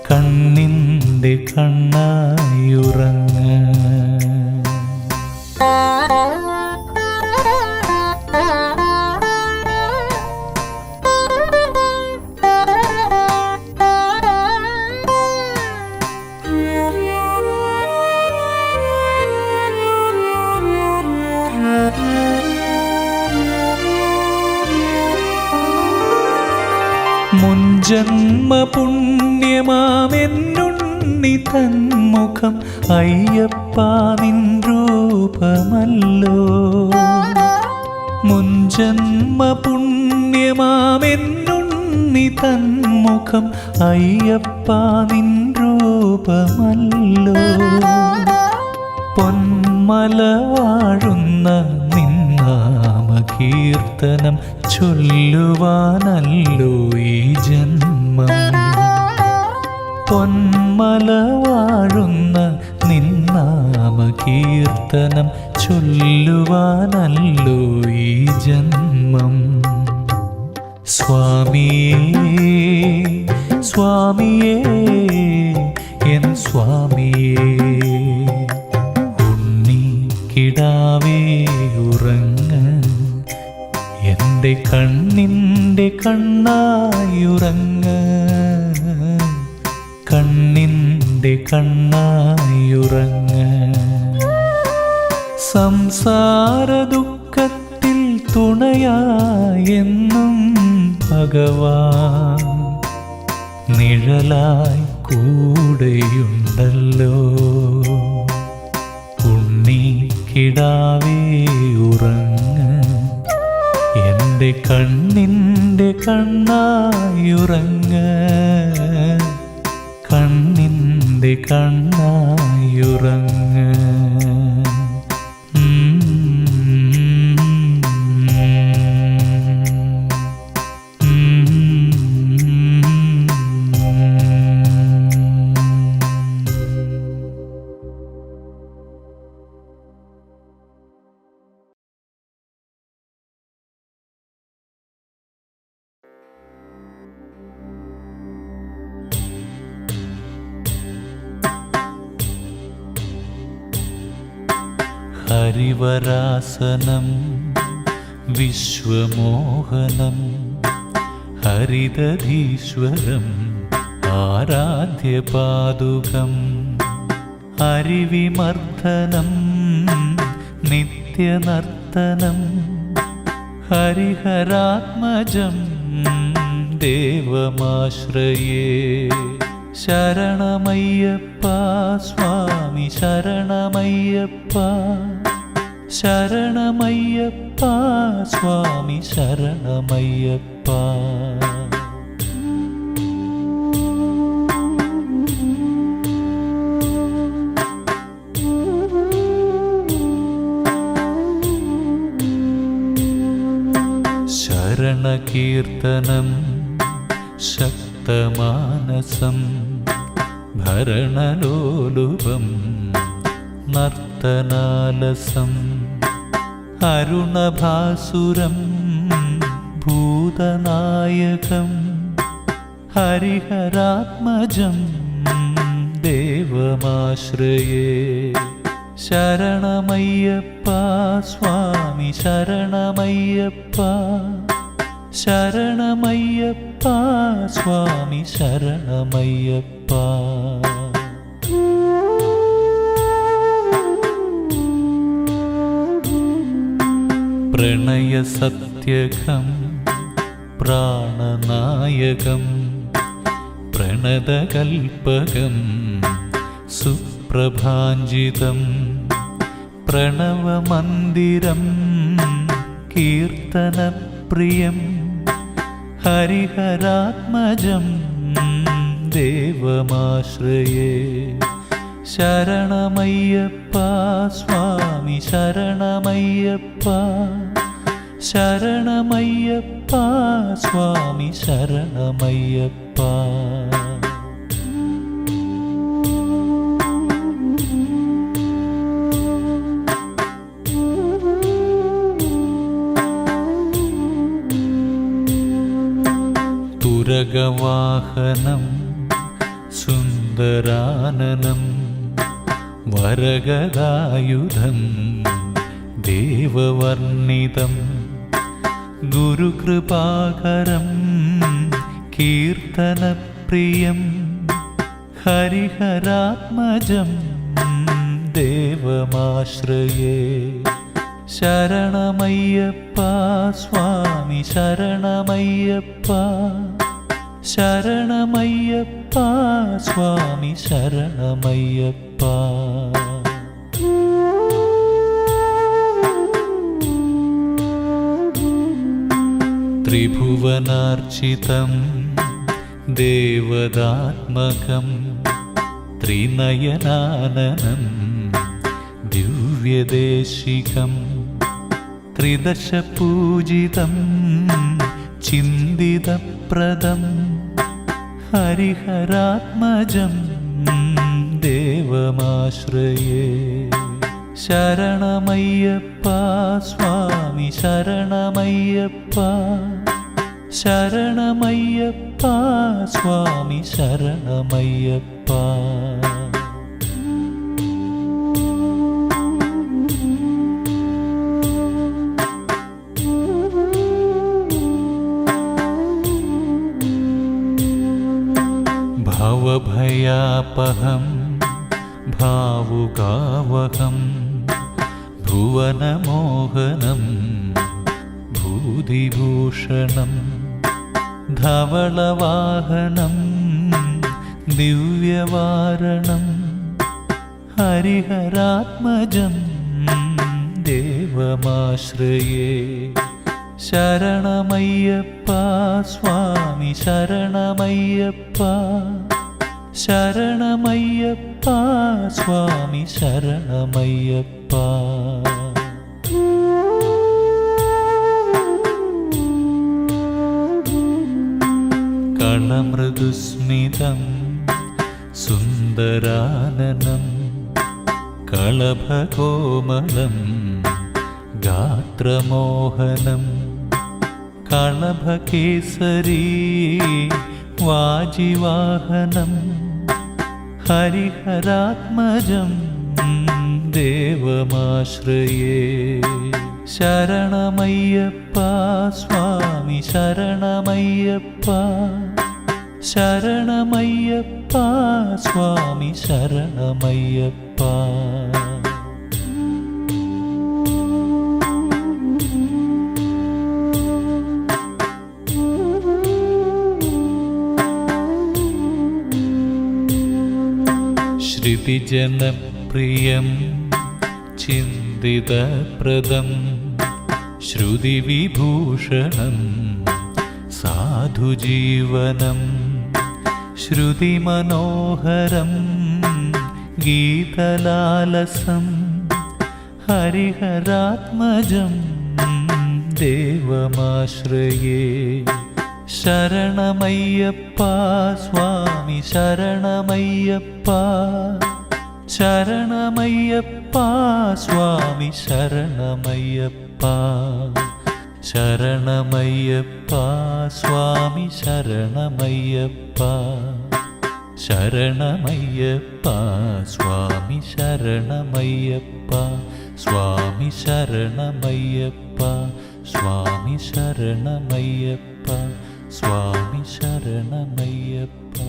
കണ്ണിൻ്റെ കണ്ണായുറങ്ങ്. മുൻജന്മ പുണ്യമാമെന്നുണ്ണി തന്മുഖം അയ്യപ്പ നിൻ രൂപമല്ലോ. മുൻജന്മ പുണ്യമാമെന്നുണ്ണി തന്മുഖം അയ്യപ്പ നിൻ രൂപമല്ലോ. പൊന്മല വാഴുന്ന നിന്നാമകീർത്തനം ചൊല്ലുവാനല്ലോ ഈ ജന്മം. പൊന്മല വാഴുന്ന നിന്നാമകീർത്തനം ചൊല്ലുവാനല്ലോ ഈ ജന്മം. സ്വാമിയേ സ്വാമിയേ എൻ സ്വാമിയേ, കിടാവേ ഉറങ്ങ്, എൻ്റെ കണ്ണിൻ്റെ കണ്ണായുറങ്ങ്, കണ്ണിൻ്റെ കണ്ണായുറങ്ങ്. സംസാര ദുഃഖത്തിൽ തുണയായെന്നും ഭഗവാൻ നിഴലായി കൂടെയുണ്ടല്ലോ. കിടാവേ ഉറങ്ങ്, എൻ്റെ കണ്ണിൻ്റെ കണ്ണായുറങ്ങ്, കണ്ണിൻ്റെ കണ്ണായുറങ്ങ്. ഹരിവരാസനം വിശ്വമോഹനം ഹരിദധീശ്വരം ആരാധ്യപാദുകം. ഹരിവിമർദ്ദനം നിത്യനർത്തനം ഹരിഹരാത്മജം ദേവമാശ്രയേ. ശരണമയ്യപ്പ സ്വാമി ശരണമയ്യപ്പ, ശരണമയ്യപ്പ സ്വാമി ശരണമയ്യപ്പ. ശരണകീർത്തനം ശക്തമാനസം ഭരണലോലുപം നർത്തനാലസം. അരുണഭാസുരം ഭൂതനായകം ഹരിഹരാത്മജം ദേവമാശ്രയേ. ശരണമയ്യപ്പ സ്വാമി ശരണമയ്യപ്പ, ശരണമയ്യപ്പ സ്വാമി ശരണമയ്യപ്പ. പ്രണയസത്യകം പ്രാണനായകം പ്രണതകൽപകം സുപ്രഭാഞ്ജിതം പ്രണവമന്ദിരം കീർത്തനപ്രിയം ഹരിഹരാത്മജം ദേവമാശ്രയേ. ശരണമയ്യപ്പ സ്വാമി ശരണമയ്യപ്പ, ശരണമയ്യപ്പ സ്വാമി ശരണമയ്യപ്പ. തുരഗവാഹനം സുന്ദരാനനം വരഗദായുധം ദേവവർണിതം ഗുരുകൃപാകരം കീർത്തനപ്രിയം ഹരിഹരാത്മജം ദേവമാശ്രയേ. ശരണമയ്യപ്പ സ്വാമി ശരണമയ്യപ്പ, ശരണമയ്യപ്പ സ്വാമി ശരണമയ്യപ്പ. ത്രിഭുവനാർച്ചിതം ദേവതാത്മകം ത്രിനയനാനനം ദിവ്യദേശികം ത്രിദശപൂജിതം ചിന്തിതപ്രദം ഹരിഹരാത്മജം ദേവമാശ്രയേ. ശരണമയ്യപ്പ സ്വാമി ശരണമയ്യപ്പ, ശരണമയ്യപ്പ സ്വാമി ശരണമയ്യപ്പ. ഭവഭയാപഹം ഭാവുകാവഹം ഭുവനമോഹനം ഭൂതിഭൂഷണം ധവളവാഹനം ദിവ്യവാരണം ഹരിഹരാത്മജം ദേവമാശ്രയേ. ശരണമയ്യപ്പ സ്വാമി ശരണമയ്യപ്പ, ശരണമയ്യപ്പ സ്വാമി ശരണമയ്യപ്പ. കളമൃദുസ്മിതം സുന്ദരാനനം കളഭകോമളം ഗാത്രമോഹനം കളഭകേസരീ വാജിവാഹനം ഹരിഹരാത്മജം ദേവമാശ്രയേ. ശരണമയ്യപ്പ സ്വാമി ശരണമയ്യപ്പ, ശരണമയ്യപ്പ സ്വാമി ശരണമയ്യപ്പ. ശ്രുതിജനപ്രിയം ചിന്തിതപ്രദം ശ്രുതിവിഭൂഷണം സാധുജീവനം ശ്രുതിമനോഹരം ഗീതലാലസം ഹരിഹരാത്മജം ദേവമാശ്രയേ. ശരണമയ്യപ്പ സ്വാമി ശരണമയ്യപ്പ, ശരണമയ്യപ്പ സ്വാമി ശരണമയ്യപ്പ, ശരണമയ്യപ്പ സ്വാമി ശരണമയ്യപ്പ, ശരണമയ്യപ്പ സ്വാമി ശരണമയ്യപ്പ, സ്വാമി ശരണമയ്യപ്പ, സ്വാമി ശരണമയ്യപ്പ, സ്വാമി ശരണമയ്യപ്പ.